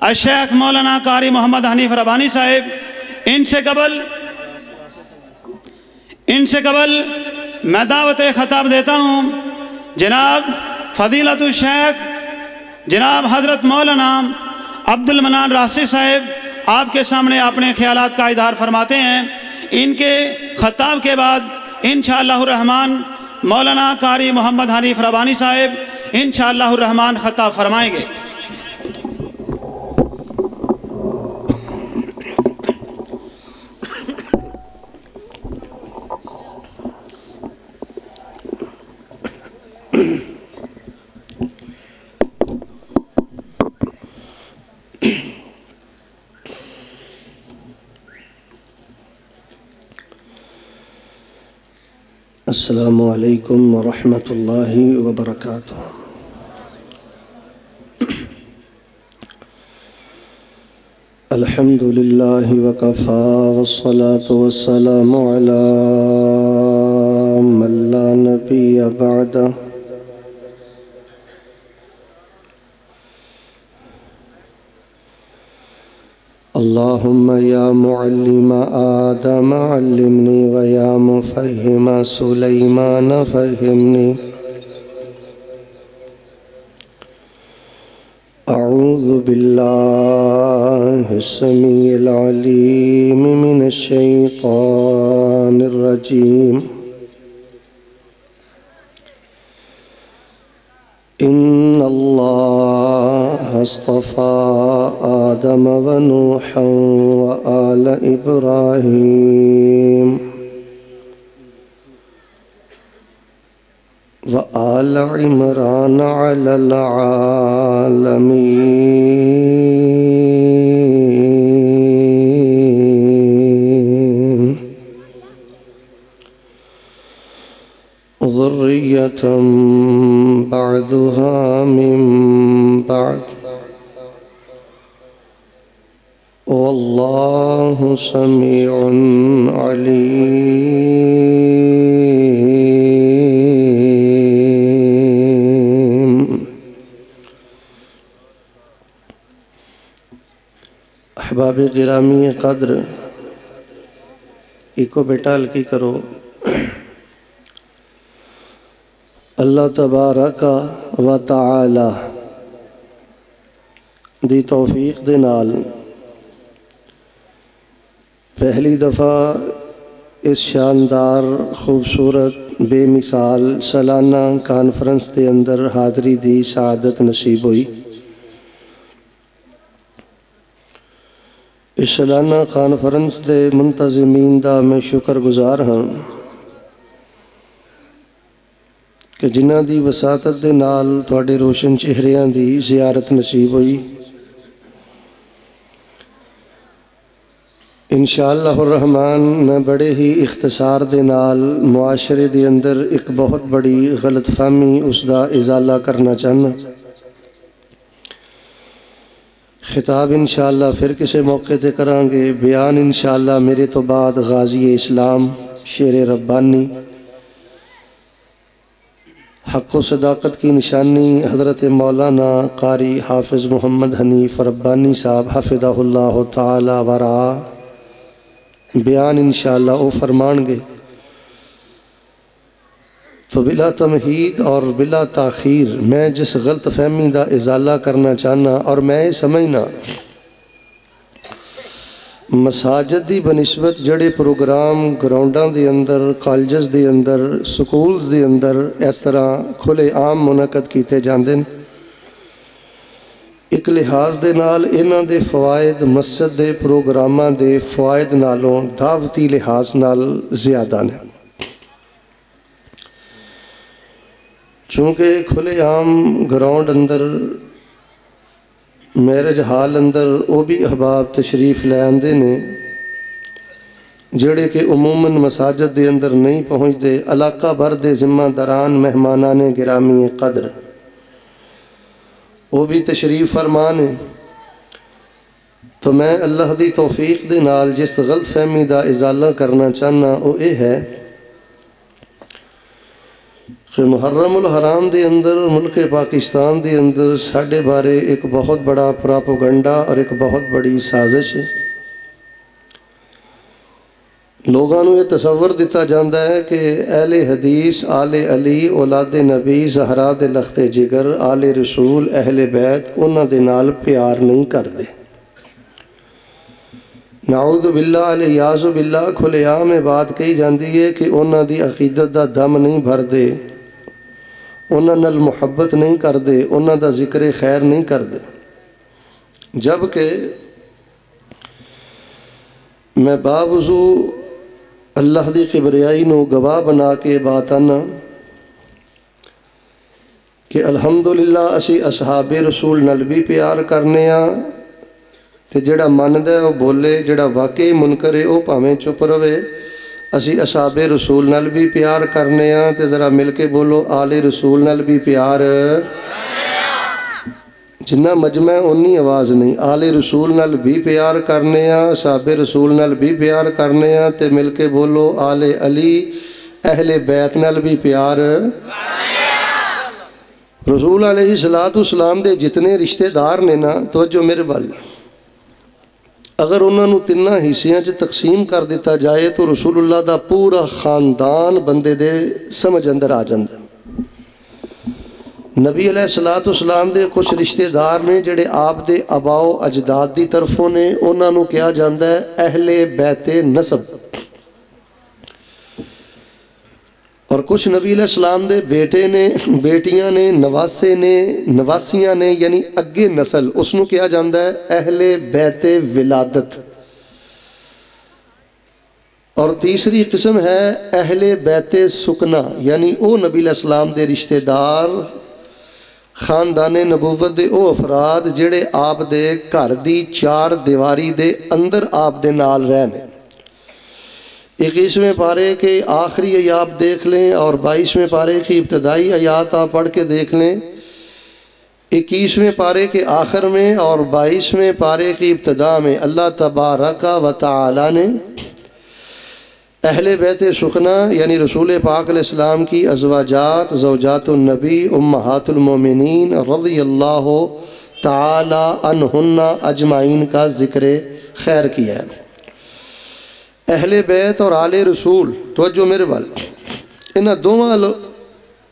الشیخ مولانا قاری محمد حنیف ربانی صاحب، ان سے قبل میں دعوت خطاب دیتا ہوں جناب فضیلت الشیخ جناب حضرت مولانا عبد المنان راسی صاحب آپ کے سامنے اپنے خیالات کا اظہار فرماتے ہیں۔ ان کے خطاب کے بعد انشاءاللہ الرحمن مولانا قاری محمد حنیف ربانی صاحب انشاءاللہ الرحمن خطاب فرمائیں گے۔ السلام علیکم ورحمۃ اللہ وبرکاتہ۔ الحمد للہ وکفی والصلاة والسلام علی من لا نبی بعدہ۔ اللہم یا معلم آدم علمنی ویا مفہم سلیمان فہمنی۔ اعوذ باللہ السمیع العلیم من الشیطان الرجیم۔ ان اللہ اصطفى آدم ونوحا وآل ابراہیم وآل عمران علی العالمین ذریة بعضها من بعض واللہ سمیع علیم۔ احباب گرامی قدر، ایکو بیٹا ہلکی کرو۔ اللہ تبارک و تعالی دی توفیق دے نال پہلی دفعہ اس شاندار خوبصورت بے مثال سالانہ کانفرنس دے اندر حاضری دی سعادت نصیب ہوئی۔ اس سالانہ کانفرنس دے منتظمین دا میں شکر گزار ہاں کہ جنہ دی وساطت دے نال تھوڑے روشن چہریاں دی زیارت نصیب ہوئی۔ انشاءاللہ الرحمن میں بڑے ہی اختصار دے نال معاشرے دے اندر ایک بہت بڑی غلط فہمی اس دا ازالہ کرنا چاہنا۔ خطاب انشاءاللہ پھر کسے موقع تے کریں گے، بیان انشاءاللہ میرے تو بعد غازی اسلام شیر ربانی حق و صداقت کی نشانی حضرت مولانا قاری حافظ محمد حنیف ربانی صاحب حفظہ اللہ تعالی ورعا بیان انشاءاللہ او فرمان گے۔ تو بلا تمہید اور بلا تاخیر میں جس غلط فہمی دا ازالہ کرنا چاہنا اور میں سمجھنا مساجد دی بنسبت جڑے پروگرام گراؤنڈاں دے اندر، کالجز دے اندر، سکولز دے اندر اس طرح کھلے عام منعقد کیتے جاندے ہیں، ایک لحاظ دے نال انہاں دے فوائد مسجد دے پروگراماں دے فوائد نالوں دعوتی لحاظ نال زیادہ نے۔ چونکہ کھلے عام گراؤنڈ اندر میرج حال اندر او بھی احباب تشریف لے آندے نے جڑے کہ عموماً مساجد دے اندر نہیں پہنچ دے، علاقہ بھر دے ذمہ داران مہمانان گرامی قدر وہ بھی تشریف فرمان ہے۔ تو میں اللہ دی توفیق دے نال جس غلط فہمی دا ازالہ کرنا چاہنا وہ یہ ہے، کہ محرم الحرام دے اندر ملک پاکستان دے اندر ساڈے بارے ایک بہت بڑا پراپوگنڈا اور ایک بہت بڑی سازش ہے۔ لوگوں یہ تصور دیتا جاتا ہے کہ اہل حدیث، آل علی، اولاد نبی، زہرا دے لخت جگر، آل رسول، اہل بیت انہاں دے نال پیار نہیں کردے۔ نعوذ باللہ الیاذ باللہ کھلے عام بات کہی جاندی ہے کہ انہاں دی عقیدت دا دم نہیں بھر دے، انہاں نال محبت نہیں کردے، انہاں دا ذکر خیر نہیں کردے۔ جبکہ میں باوضو اللہ دی کبریائی نو گواہ بنا کے بات آنا کہ الحمدللہ اسی اصحاب رسول نال بھی پیار کرنے ہاں، تے جڑا مند ہے وہ بولے، جڑا واقعی منکر ہے وہ پاویں چپ رہے۔ اسی اصحاب رسول نال بھی پیار کرنے ہاں، تے ذرا مل کے بولو آل رسول نال بھی پیار، جنہ مجمع اونی آواز نہیں۔ آل رسول نال بھی پیار کرنے ہاں، اصحاب رسول نال بھی پیار کرنے ہاں، تے مل کے بولو آل علی، اہل بیت نال بھی پیار۔ رسول علیہ السلام دے جتنے رشتہ دار نے نا، توجہ میرے وال، اگر انہوں نے تینہ حصیاں تقسیم کر دیتا جائے تو رسول اللہ دا پورا خاندان بندے دے سمجھ اندر آ جاندے۔ نبی علیہ السلام دے کچھ رشتہ دار نے جڑے آپ دے آباؤ اجداد دی طرفوں نے، انہوں نے کیا جاندہ ہے اہل بیت نسب، اور کچھ نبی علیہ السلام دے بیٹے نے، بیٹیاں نے، نواسے نے، نواسیاں نے، یعنی اگے نسل، اس نو کیا جاندہ ہے اہل بیت ولادت۔ اور تیسری قسم ہے اہل بیت سکنا، یعنی او نبی علیہ السلام دے رشتہ دار، خاندان نبوت دے او افراد جڑے آپ دے گھر دی چار دیواری دے اندر آپ دے نال رہنے۔ 21ویں پارے کے آخری آیات دیکھ لیں اور 22ویں پارے کی ابتدائی آیات آپ پڑھ کے دیکھ لیں۔ 21ویں پارے کے آخر میں اور 22ویں پارے کی ابتدا میں اللہ تبارک و تعالی نے اہل بیت سخنا یعنی رسول پاک علیہ السلام کی ازواجات، زوجات النبی، امہات المومنین رضی اللہ تعالی عنہن اجمعین کا ذکر خیر کیا ہے۔ اہل بیت اور آل رسول، توجہ میرے بال، انہاں دونوں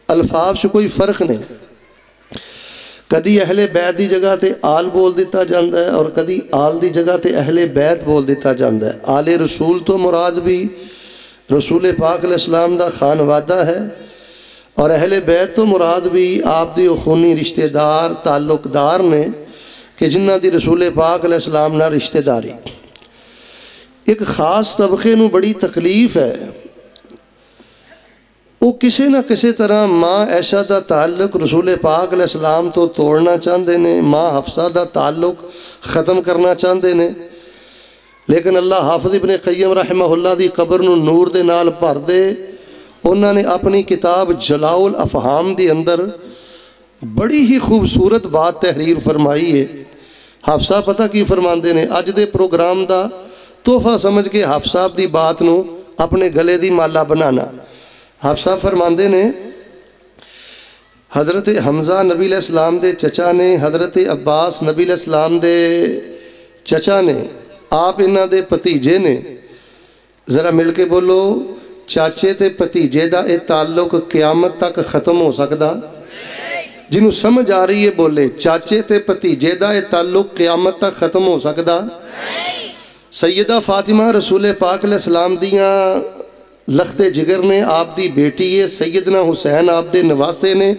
الفاظ سے کوئی فرق نہیں۔ کدی اہل بیت دی جگہ تے آل بول دیتا جاندہ ہے اور کدی آل دی جگہ تے اہل بیت بول دیتا جاندہ ہے۔ آل رسول تو مراد بھی رسول پاک علیہ السلام دا خانوادہ ہے، اور اہل بیت تو مراد بھی آپ دی خونی رشتہ دار، تعلق دار نے کہ جنہ دی رسول پاک علیہ السلام نہ رشتہ داری۔ ایک خاص طبقے نو بڑی تکلیف ہے، وہ کسی نہ کسی طرح ماں عائشہ دا تعلق رسول پاک علیہ السلام تو توڑنا چاہتے ہیں، ماں حفصہ دا تعلق ختم کرنا چاہتے ہیں، لیکن اللہ حافظ ابن قیم رحمہ اللہ دی قبر نو نور دے نال بھر دے۔ انہوں نے اپنی کتاب جلاء الافہام دی اندر بڑی ہی خوبصورت بات تحریر فرمائی ہے۔ حافظہ پتہ کی فرماندے نے، اج دے پروگرام دا تحفہ سمجھ کے حافظہ دی بات نو اپنے گلے دی مالا بنانا۔ حافظہ فرماندے نے، حضرت حمزہ نبی علیہ السلام دے چچا نے، حضرت عباس نبی علیہ السلام دے چچا نے، آپ انہاں دے پتیجے نے، ذرا مل کے بولو چاچے تے پتیجے دا اے تعلق قیامت تک ختم ہو سکدا؟ جنہوں سمجھ آ رہی ہے بولے چاچے تے پتیجے دا اے تعلق قیامت تک ختم ہو سکدا؟ سیدہ فاطمہ رسول پاک علیہ السلام دیاں لخت جگر نے، آپ دی بیٹی ہے، سیدنا حسین آپ دے نواسے نے،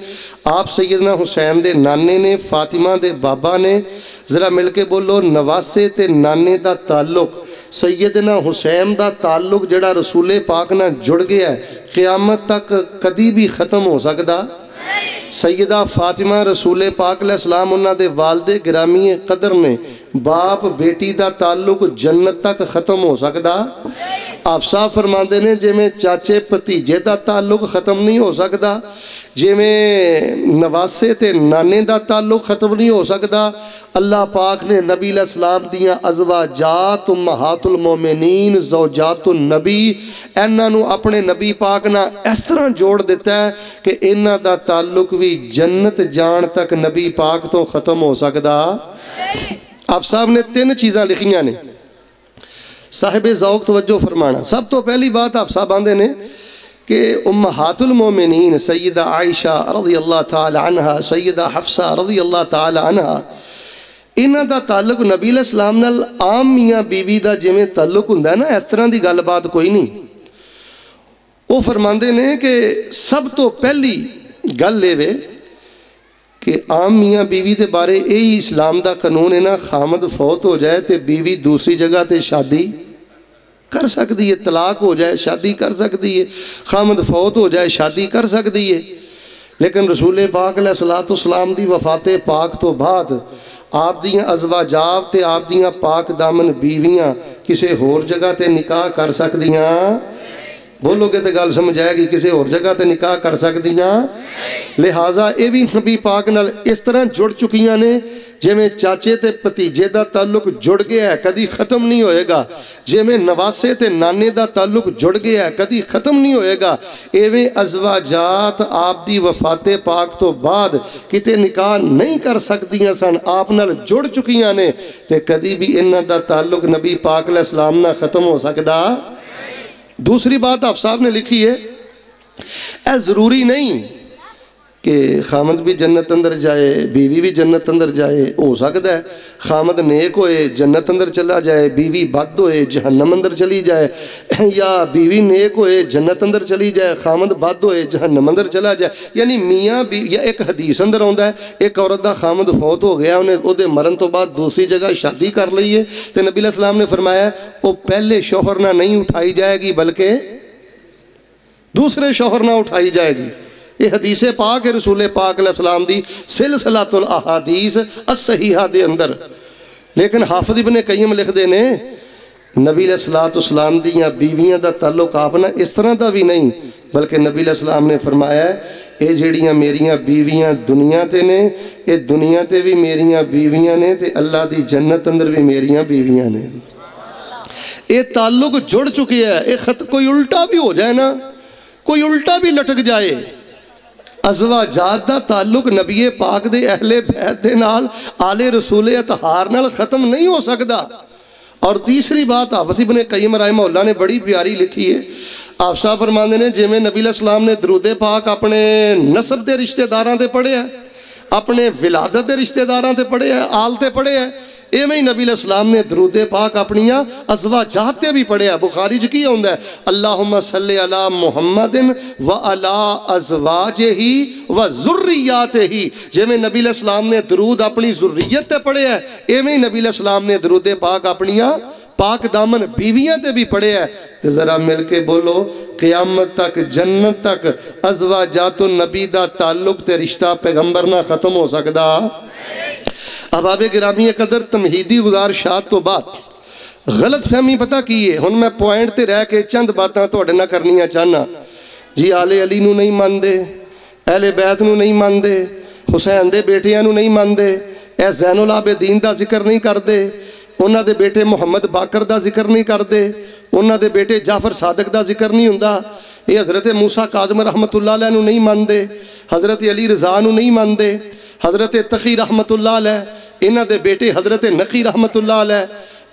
آپ سیدنا حسین دے نانے نے، فاطمہ دے بابا نے، ذرا مل کے بولو نواسے تے نانے دا تعلق، سیدنا حسین دا تعلق جڑا رسول پاک نہ جڑ گیا ہے، قیامت تک کدی بھی ختم ہو سکدا؟ سیدہ فاطمہ رسول پاک علیہ السلام انہاں دے والد گرامی قدر نے باپ بیٹی دا تعلق جنت تک ختم ہو سکدا؟ آپ صاحب فرماندے نے جے میں چاچے بھتیجے دا تعلق ختم نہیں ہو سکدا، جے میں نواسے تے نانے دا تعلق ختم نہیں ہو سکدا، اللہ پاک نے نبی علیہ السلام دیاں ازواجات امہات المومنین زوجات النبی انہاں نو اپنے نبی پاک نہ اس طرح جوڑ دیتا ہے کہ انہاں دا تعلق بھی جنت جان تک نبی پاک تو ختم ہو سکدا۔ آپ صاحب نے 3 چیزاں لکھیاں نے، صاحب ذوق توجہ فرمانا۔ سب تو پہلی بات آپ صاحب آندے نے کہ امہات المومنین سیدہ عائشہ رضی اللہ تعالی عنہ، سیدہ حفصہ رضی اللہ تعالی عنہ، انہاں دا تعلق نبی علیہ السلام نال عام میاں بیوی دا جویں تعلق ہوندا ہے نا، اس طرح دی گل بات کوئی نہیں۔ وہ فرماندے نے کہ سب تو پہلی گل لے وے کہ عام میاں بیوی دے بارے یہی اسلام دا قانون ہے نا، خامد فوت ہو جائے تے بیوی دوسری جگہ تے شادی کر سکتی ہے، طلاق ہو جائے شادی کر سکتی ہے، خامد فوت ہو جائے شادی کر سکتی ہے۔ لیکن رسول پاک علیہ السلام دی وفات پاک تو بعد آپ دیاں ازواجات تے آپ دیاں پاک دامن بیویاں کسے ہور جگہ تے نکاح کر سکدیاں؟ بولو گے تو گل سمجھ آئے گی، کسی اور جگہ تے نکاح کر سکدیاں؟ لہٰذا اے بھی نبی پاک نال اس طرح جڑ چکیاں نے جے میں چاچے تے پتیجے دا تعلق جڑ گیا ہے کدی ختم نہیں ہوئے گا، جے میں نواسے تے نانے دا تعلق جڑ گیا ہے کدی ختم نہیں ہوئے گا۔ ایویں ازواجات آپ دی وفات پاک تو بعد کتے نکاح نہیں کر سکدیاں سن، آپ نال جڑ چکیاں نے تے کدی بھی انہاں دا تعلق نبی پاک علیہ السلام نہ ختم ہو سکدا۔ دوسری بات آپ صاحب نے لکھی ہے، اے ضروری نہیں کہ خامد بھی جنت اندر جائے بیوی بھی جنت اندر جائے، ہو سکتا ہے خامد نیک ہوئے جنت اندر چلا جائے، بیوی بد ہوئے جہنم اندر چلی جائے، یا بیوی نیک ہوئے جنت اندر چلی جائے، خامد بد ہوئے جہنم اندر چلا جائے۔ یعنی میاں یا ایک حدیث اندر آندا ہے ایک عورت دا خامد فوت ہو گیا، انہیں او دے مرن تو بعد دوسری جگہ شادی کر لئیے، تو نبی علیہ السلام نے فرمایا وہ پہلے شوہر نہ نہیں اٹھائی جائے گی بلکہ دوسرے شوہر نہ اٹھائی جائے گی۔ یہ حدیث پاک ہے رسول پاک علیہ السلام دی سلسلۃ الاحادیث الصحیحہ دے اندر۔ لیکن حافظ ابن قیم لکھ دے نے نبی علیہ السلام دیاں بیویاں دا تعلق آپ نہ اس طرح دا بھی نہیں، بلکہ نبی علیہ السلام نے فرمایا ہے اے جیڑیاں میریاں بیویاں دنیا تے نے، اے دنیا تے بھی میریاں بیویاں نے، تے اللہ دی جنت اندر بھی میریاں بیویاں نے۔ اے تعلق جڑ چکی ہے، اے خط کوئی الٹا بھی ہو جائے نا، کوئی الٹا بھی لٹک جائے، ازواجات دا تعلق نبی پاک دے اہل بیت دے نال آل رسول اطہار نال ختم نہیں ہو سکدا۔ اور تیسری بات حافظ ابن قیم رحمہ اللہ نے بڑی پیاری لکھی ہے، آپ صاحب فرماندے نے جے میں نبی علیہ السلام نے درود پاک اپنے نسب دے رشتہ داراں تے پڑھے ہے، اپنے ولادت دے رشتہ داراں تے پڑھے ہے، آل تے پڑھے ہے، ایویں نبی علیہ السلام نے درود پاک اپنیاں ازواجات تے بھی پڑھے ہے۔ بخاری جو کی ہوندا ہے اللہم صلی علی محمد و علی ازواجہ و ذریاتہ، جے میں نبی علیہ السلام نے درود اپنی ذریت تے پڑھے ہے، ایویں نبی علیہ السلام نے درود پاک اپنیاں پاک دامن بیویاں تے بھی پڑھے ہے۔ تو ذرا مل کے بولو قیامت تک جنت تک ازواجات النبی دا تعلق تے رشتہ پیغمبر نہ ختم ہو سکدا؟ احباب گرامی قدر تمہیدی گزارشات تو بعد غلط فہمی پتہ کی ہے، ہن میں پوائنٹ تے رہ کے چند باتاں توڑے نہ کرنیاں چاہنا۔ جی آل علی نو نہیں ماندے، اہل بیت نو نہیں ماندے، حسین دے بیٹیاں نو نہیں ماندے، اے زین العابدین دا ذکر نہیں کردے، انہاں دے بیٹے محمد باقر دا ذکر نہیں کردے، انہاں دے بیٹے جعفر صادق دا ذکر نہیں ہوندا، یہ حضرت موسیٰ کاظم رحمت اللہ علیہ نو نہیں ماندے، حضرت علی رضا نو نہیں ماندے، حضرت تقی رحمت اللہ علیہ، انہاں دے بیٹے حضرت نقی رحمت اللہ علیہ،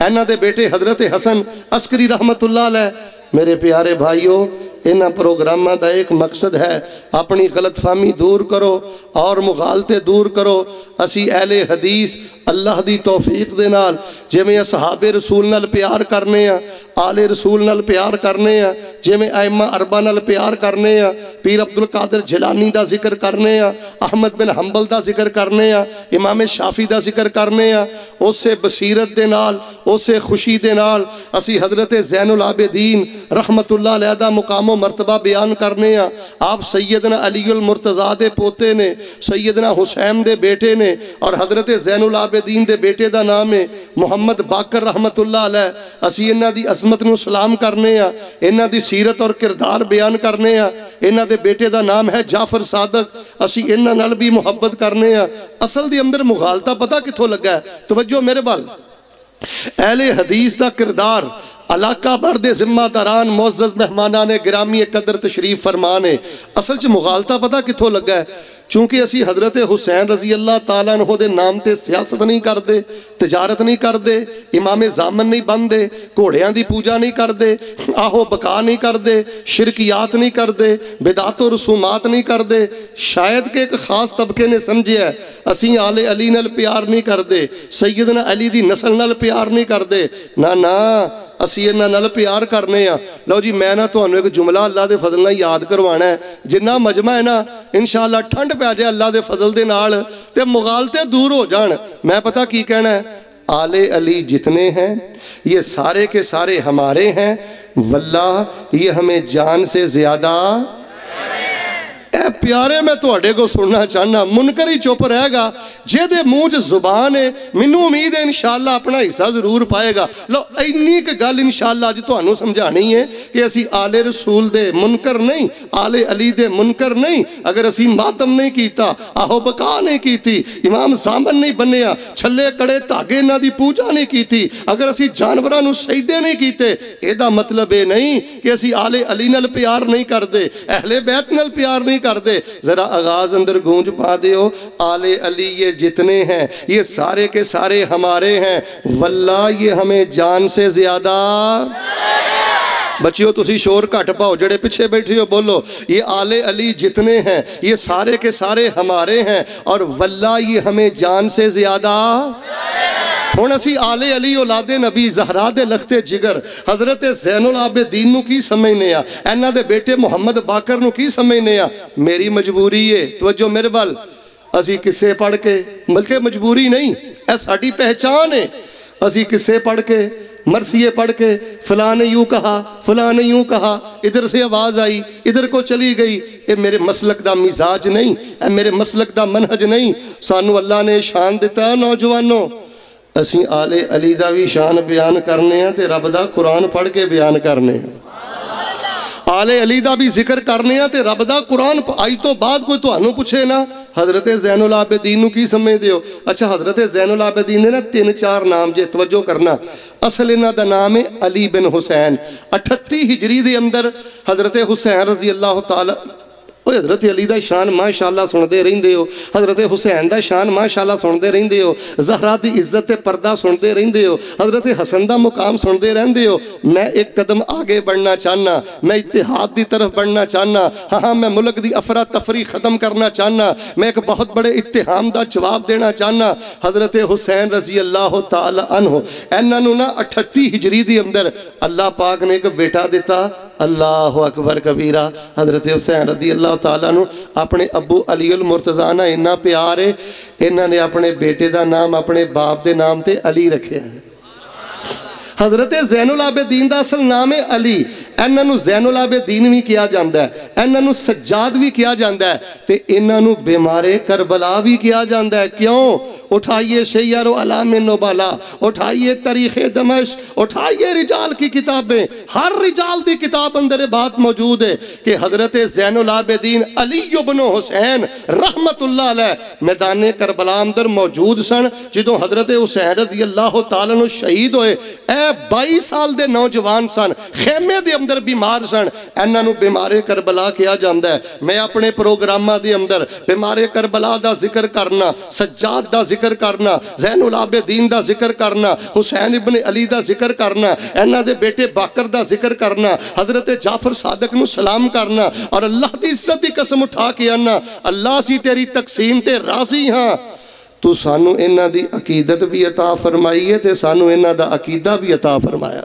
انہاں دے بیٹے حضرت حسن عسکری رحمت اللہ علیہ۔ میرے پیارے بھائیوں، انہاں پروگرامہ دا ایک مقصد ہے اپنی غلط فہمی دور کرو اور مغالطے دور کرو۔ اسی اہل حدیث اللہ دی توفیق دے نال جے میں اصحاب رسول نال پیار کرنے ہیں، آل رسول نال پیار کرنے ہیں، جے میں ائمہ اربعہ نال پیار کرنے ہیں، پیر عبدالقادر جیلانی دا ذکر کرنے ہیں، احمد بن حنبل دا ذکر کرنے ہیں، امام شافعی دا ذکر کرنے ہیں، اس سے بصیرت دے نال، اس سے خوشی دے نال اسی حضرت زین العابدین رحمت اللہ علیہ دا مقام مقام و مرتبہ بیان کرنے ہیں۔ آپ سیدنا علی المرتضیٰ دے پوتے نے، سیدنا حسین دے بیٹے نے، اور حضرت زین العابدین دے بیٹے دا نام ہے محمد باقر رحمت اللہ علیہ۔ اسی انہاں دی عظمت نو سلام کرنے ہیں، انہاں دی سیرت اور کردار بیان کرنے ہیں۔ انہاں دے بیٹے دا نام ہے جعفر صادق، اسی انہاں نال بھی محبت کرنے ہیں۔ اصل دی اندر مغالطہ پتہ کتھوں لگا ہے؟ توجہ میرے بال، اہل حدیث دا کردار علاقہ برد ذمہ داران معزز مہمانان گرامی قدر تشریف فرمانے، اصل چ مغالطہ پتہ کتھوں لگا ہے؟ چونکہ اسی حضرت حسین رضی اللہ تعالیٰ عنہ دے نام تے سیاست نہیں کر دے، تجارت نہیں کر دے، امام زامن نہیں بن دے، گھوڑیاں دی پوجا نہیں کر دے، آہو بکا نہیں کر دے، شرکیات نہیں کر دے، بدعت و رسومات نہیں کر دے۔ شاید کہ ایک خاص طبقے نے سمجھے ہے اسی آل علی نال پیار نہیں کر دے، سیدنا علی دی نسل نال پیار نہیں کر دے، نا اسی انہاں نال پیار کرنے ہیں۔ لو جی میں تو انہوں ایک جملہ اللہ دے فضل نہ یاد کروانا ہے، جنہ مجمع ہے نا انشاءاللہ ٹھنڈ پہ جائے اللہ دے فضل دے نال تے مغالطے دور ہو جان۔ میں پتہ کی کہنا ہے، آل علی جتنے ہیں یہ سارے کے سارے ہمارے ہیں، واللہ یہ ہمیں جان سے زیادہ اے پیارے میں تو اڈے کو سننا چاہنا، منکر ہی چپ رہے گا، جے دے منہ زبان ہے منو امید ہے انشاءاللہ اپنا حصہ ضرور پائے گا۔ لو اینی کہ گل انشاءاللہ اج تانوں سمجھانی ہے کہ اسی آل رسول دے منکر نہیں، آل علی دے منکر نہیں۔ اگر اسی ماتم نہیں کیتا، آہو بکا نہیں کیتی، امام زامن نہیں بنیا، چھلے کڑے تاگے نہ دی پوجا نہیں کیتی، اگر اسی جانوراں نو سجدے نہیں کیتے، اے دا مطلب اے نہیں کہ اسی آل علی نال پیار نہیں کر دے، اہل بیت نال پیار نہیں کر دے۔ ذرا آغاز اندر گونج پا دیو، آل علی یہ جتنے ہیں یہ سارے کے سارے ہمارے ہیں، واللہ یہ ہمیں جان سے زیادہ۔ بچیو تسی شور کٹ پاؤ، جڑے پیچھے بیٹھے ہو بولو، یہ آل علی جتنے ہیں یہ سارے کے سارے ہمارے ہیں، اور واللہ یہ ہمیں جان سے زیادہ۔ ہن اسی آل علی اولاد نبی زہرا دے لختے جگر حضرت زین العابدین نو کی سمجھنے آ، انہاں دے بیٹے محمد باقر نو کی سمجھنے آ؟ میری مجبوری ہے، توجہ میرے بال، اسی قصے پڑھ کے، بلکہ مجبوری نہیں اے ساڈی پہچان ہے، اسی قصے پڑھ کے، مرثیے پڑھ کے، فلاں نے یوں کہا، فلاں نے یوں کہا، ادھر سے آواز آئی، ادھر کو چلی گئی، اے میرے مسلک دا مزاج نہیں، اے میرے مسلک دا منہج نہیں۔ سانو اللہ نے شان دیتا ہے نوجوانوں، اسی آل علی دا بھی شان بیان کرنے ہیں تے رب دا قرآن پڑھ کے بیان کرنے ہیں، آل علی دا بھی ذکر کرنے ہیں تے رب دا قرآن آئی تو بعد کوئی تو انہوں پوچھے نا حضرت زین العابدین نو کی سمجھ دیو؟ اچھا حضرت زین العابدین نے نا 3-4 نام جے توجہ کرنا، اصل انہاں دا نام ہے علی بن حسین۔ 38 ہجری دے اندر حضرت حسین رضی اللہ تعالی، حضرت علی دا شان ماشاءاللہ سندے رہندے ہو، حضرت حسین دا شان ماشاءاللہ سندے رہندے ہو، زہرا دی عزت تے پردہ سندے رہندے ہو، حضرت حسن دا مقام سندے رہندے ہو۔ میں ایک قدم آگے بڑھنا چاہنا، میں اتحاد دی طرف بڑھنا چاہنا، ہاں میں ملک دی افراتفری ختم کرنا چاہنا، میں ایک بہت بڑے اتہام دا جواب دینا چاہنا۔ حضرت حسین رضی اللہ تعالی عنہ انہاں نو نا 38 ہجری دی اندر اللہ پاک نے ایک بیٹا دیتا، اللہ اکبر کبیرہ۔ حضرت حسین رضی اللہ تعالیٰ عنہ اپنے ابو علی المرتضیٰ نہ انہا پیار ہے، انہاں نے اپنے بیٹے دا نام اپنے باپ دے نام تے علی رکھے ہیں۔ حضرت زین العابدین دا اصل نام ہے علی، انہاں نو زین العابدین بھی کیا جاندہ ہے، انہاں نو سجاد بھی کیا جاندہ ہے، تے انہاں نو بیمار کربلا بھی کیا جاندہ ہے۔ کیوں؟ اٹھائیے سیر و علام نبلا، اٹھائیے تاریخ دمشق، اٹھائیے رجال کی کتابیں، ہر رجال دی کتاب اندر بات موجود ہے کہ حضرت زین العابدین علی بن حسین رحمت اللہ علیہ میدان کربلا اندر موجود سن جدوں حضرت حسین رضی اللہ تعالیٰ عنہ شہید ہوئے۔ اے 22 سال دے نوجوان سن، خیمے دے اندر بیمار سن، انہاں نو بیمار کربلا کیا جاندہ ہے۔ میں اپنے پروگرامہ دے اندر بیمار کربلا دا ذکر کرنا، سجاد دا ذکر کرنا، زین العابدین دا ذکر کرنا، حسین ابن علی دا ذکر کرنا، انہاں دے بیٹے باقر دا ذکر کرنا، حضرت جعفر صادق نو سلام کرنا، اور اللہ دی عزت دی قسم اٹھا کے آنا، اللہ سی تیری تقسیم تے راضی ہاں، تو سانو انہاں دی عقیدت بھی عطا فرمائی ہے تے سانو انہاں دا عقیدہ بھی عطا فرمایا۔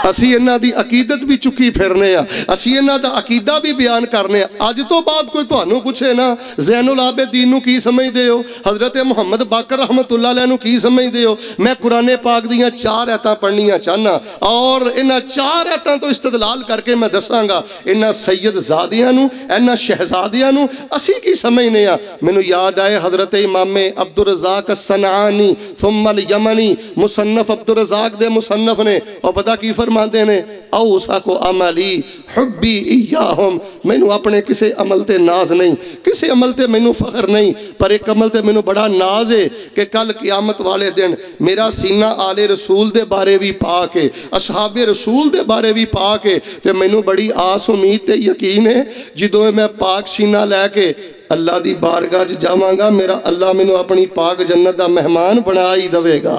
اسی انہاں دی عقیدت بھی چکی پھرنے ہیں، اسی انہاں دا عقیدہ بھی بیان کرنے ہیں۔ آج تو بعد کوئی تہانوں پوچھے نا زین العابدین نو کی سمجھ دے ہو، حضرت محمد باقر رحمت اللہ علیہ نو کی سمجھ دے ہو، میں قرآن پاک دیاں 4 آیتاں پڑھنیاں چاہنا اور انہاں 4 آیتاں تو استدلال کر کے میں دساں گا انہاں سید زادیاں نو انہاں شہزادیاں نو اسی کی سمجھنے ہیں۔ مینوں یاد آئے حضرت امام عبدالرزاق الصنعانی ثم الیمنی مصنف عبدالرزاق دے مصنف نے اور پتہ کی فرماتے ہیں اوسا کو عملی حبی ایاہم، مینوں اپنے کسے عمل تے ناز نہیں، کسے عمل تے مینوں فخر نہیں، پر ایک عمل تے مینوں بڑا ناز ہے کہ کل قیامت والے دن میرا سینہ آل رسول دے بارے بھی پاک ہے، اصحاب رسول دے بارے بھی پاک ہے، تے مینوں بڑی آس امید تے یقین ہے جدوں میں پاک سینہ لے کے اللہ دی بارگاہ جاواں گا میرا اللہ مینوں اپنی پاک جنت دا مہمان بنا ہی دے گا۔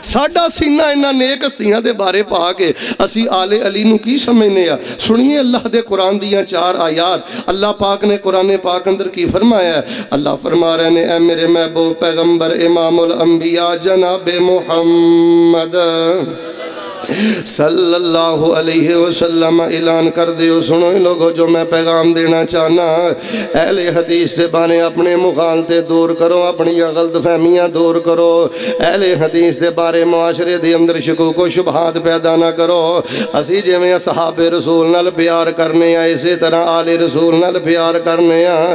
ساڈا سینہ انہاں نیک ہستیاں دے بارے پا کے اسی آل علی نو کی سمجھنے ہیں۔ سنیے اللہ دے قرآن دیاں 4 آیات، اللہ پاک نے قرآن پاک اندر کی فرمایا ہے۔ اللہ فرما رہے ہیں اے میرے محبوب پیغمبر امام الانبیاء جناب محمد صلی اللہ علیہ وسلم اعلان کر دیو، سنو لوگو جو میں پیغام دینا چاہنا، اہل حدیث دے بانے اپنے مغالطے دور کرو، اپنی غلط فہمیاں دور کرو، اہل حدیث دے بارے معاشرے دے اندر شکوک و شبہات پیدا نہ کرو۔ اسی جے میں صحاب رسول نال پیار کرنے ہیں اسی طرح آل رسول نال پیار کرنے ہیں،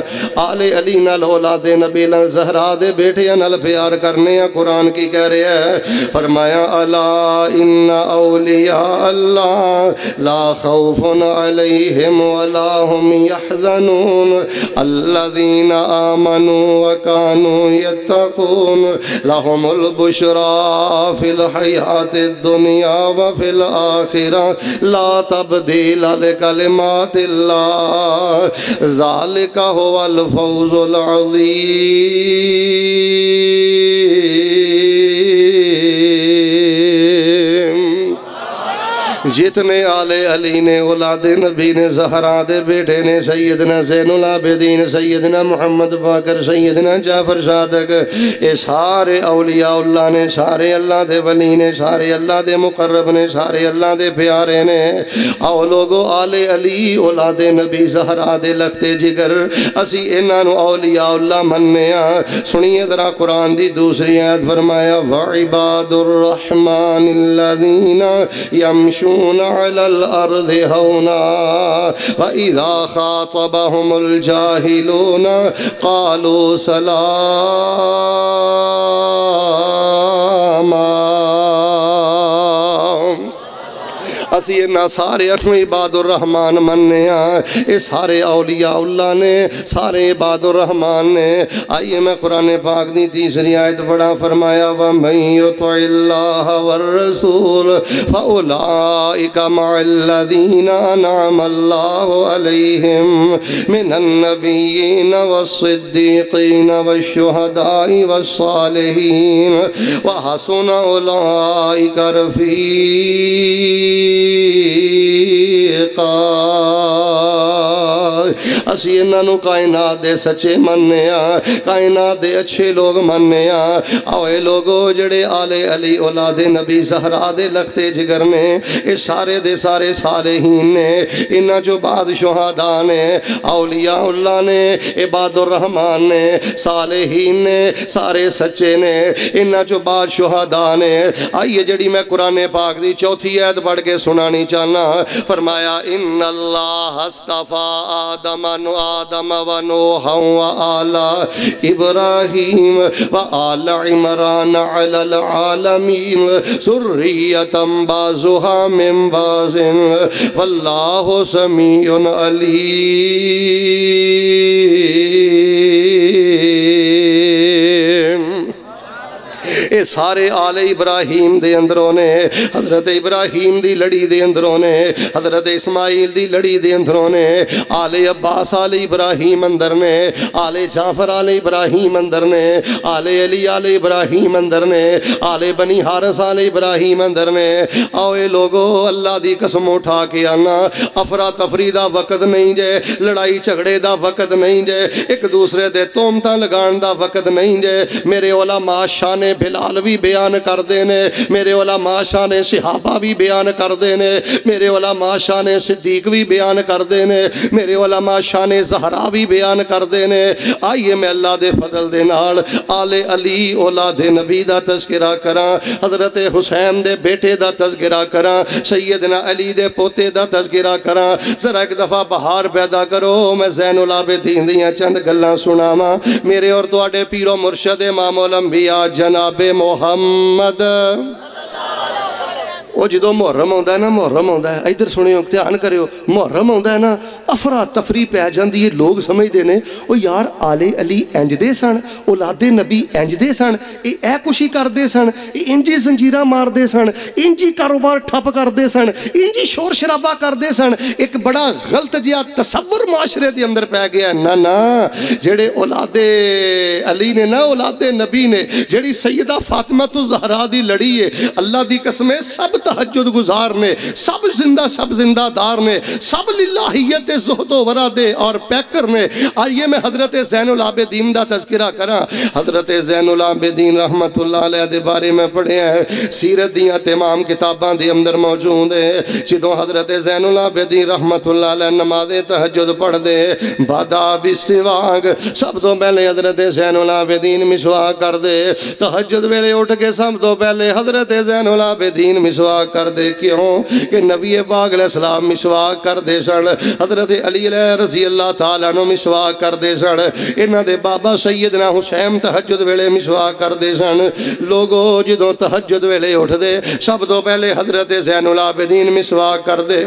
آل علی نال اولاد نبی نال زہرا دے بیٹے نال پیار کرنے ہیں۔ قرآن کی کہہ رہے ہیں فرمایا الا ان اولیاء اللہ لا خوف علیہم ولا هم يحزنون الذین آمنوا وكانوا يتقون لهم البشرى في الحیاة الدنیا وفي الآخرة لا تبدیل لکلمات اللہ ذالک هو الفوز العظیم۔ جتنے آل علی نے اولاد نبی نے زہرا دے بیٹے نے سیدنا زین العابدین سیدنا محمد باقر سیدنا جعفر صادق، اے سارے اولیاء اللہ نے، سارے اللہ دے ولی نے، سارے اللہ دے مقرب نے، سارے اللہ دے پیارے نے۔ آؤ لوگو آل علی اولاد نبی زہرا دے لختے جگر اسی انہاں اولیاء اللہ مننے ہاں۔ سنیے ذرا قرآن دی دوسری آیت فرمایا وعباد الرحمن الذین یمشون على الأرض هونا وإذا خاطبهم الجاهلون قالوا سلاما۔ اسی انہاں سارے انہوں عباد الرحمن مننے ہیں، اے سارے اولیاء اللہ نے، سارے عباد الرحمن نے۔ آئیے میں قرآن پاک دی تیسری آیت بڑا فرمایا وَمَن يُطِعِ اللَّهَ وَالرَّسُولَ فَأُولَئِكَ مَعَ الَّذِينَ أَنْعَمَ اللَّهُ عَلَيْهِمْ مِنَ النَّبِيِّينَ وَالصِّدِّيقِينَ وَالشُّهَدَاءِ وَالصَّالِحِينَ وَحَسُنَ أُولَئِكَ رفیقا۔ اسی انہوں کائنات دے سچے مننے ہیں، کائنات دے اچھے لوگ مننے ہیں۔ آوے لوگو جڑے آل علی اولاد نبی زہرا دے لختے جگر نے، اے سارے دے سارے صالحین نے، انہاں جو بعد شہداء نے، اولیاء اللہ نے، عباد الرحمن نے، صالحین نے، سارے سچے نے، انہاں جو بعد شہداء نے۔ آئیے جڑی میں قرآن پاک دی چوتھی آیت پڑھ کے سنانی چاہنا، فرمایا ان اللہ اصطفیٰ آدم و نوح و آل ابراہیم و آل عمران علی العالمین ذریۃ بعضها من بعض واللہ سمیع علیم۔ اے سارے آل ابراہیم دے اندروں نے، حضرت ابراہیم دی لڑی دے اندروں نے، حضرت اسماعیل دی لڑی دے اندروں نے، آل عباس آل ابراہیم اندر نے، آل جعفر آل ابراہیم اندر نے، آل علی آل ابراہیم اندر نے، آل بنی حارث آل ابراہیم اندر نے۔ آؤ اے لوگو اللہ دی قسم اٹھا کے آنا، افرا تفری دا وقت نہیں جے، لڑائی جھگڑے دا وقت نہیں جے، ایک دوسرے دے تہمتاں لگان دا وقت نہیں جے۔ میرے علماء شان بلال بھی بیان کردے نے، میرے علماء شان صحابہ بھی بیان کردے نے، میرے علماء شان صدیق بھی بیان کردے نے، میرے علماء شان زہرا بھی بیان کردے نے۔ آئیے میں اللہ دے فضل دے نال آل علی اولاد نبی دا تذکرہ کراں، حضرت حسین دے بیٹے دا تذکرہ کراں، سیدنا علی دے پوتے دا تذکرہ کراں۔ ذرا ایک دفعہ بہار پیدا کرو، میں زین العابدین دیاں چند گلاں سناواں، میرے اور تواڈے پیر و مرشد امام الانبیاء جناب محمد۔ وہ جدو محرم آتا ہے نا، محرم آتا ہے، ادھر سنیو دھیان کریو، محرم آتا ہے نا، افرا تفری پی جاندی ہے، لوگ سمجھتے ہیں وہ یار آل علی انج دے سن، اولاد نبی انج دے سن، اے کچھ کرتے سن، انجی زنجیراں مارتے سن، انجی کاروبار ٹھپ کرتے سن، انجی شور شرابہ کرتے سن۔ ایک بڑا غلط جہا تصور معاشرے دے اندر پی گیا۔ نا جڑے اولاد علی نے نا، اولاد نبی نے، جڑی سیدہ فاطمہ الزہرا دی لڑی ہے، اللہ دی قسم سب تہجد گزار نے، سب زندہ دار نے، سب للہیت زہد و ورع دے اور پیکر نے۔ آئیے میں حضرت زین العابدین دا تذکرہ کراں۔ حضرت زین العابدین رحمت اللہ علیہ دے بارے میں پڑھے ہیں، سیرت دیاں تمام کتاباں دے اندر موجود ہے۔ جدوں حضرت زین العابدین رحمت اللہ علیہ نماز تہجد پڑھ دے، بدا بالسواک، سب تو پہلے حضرت زین العابدین مسواک کر دے۔ تہجد ویلے اٹھ کے سب تو پہلے حضرت زین العابدین مسواک کر دے۔ کیوں کہ نبی پاک علیہ السلام مسواک کر دے سن، حضرت علی علیہ رضی اللہ تعالیٰ عنہ مسواک کر دے سن، انہاں دے بابا سیدنا حسین تہجد ویلے مسواک کر دے سن۔ لوگو جدوں تہجد ویلے اٹھ دے، سب تو پہلے حضرت زین العابدین مسواک کر دے۔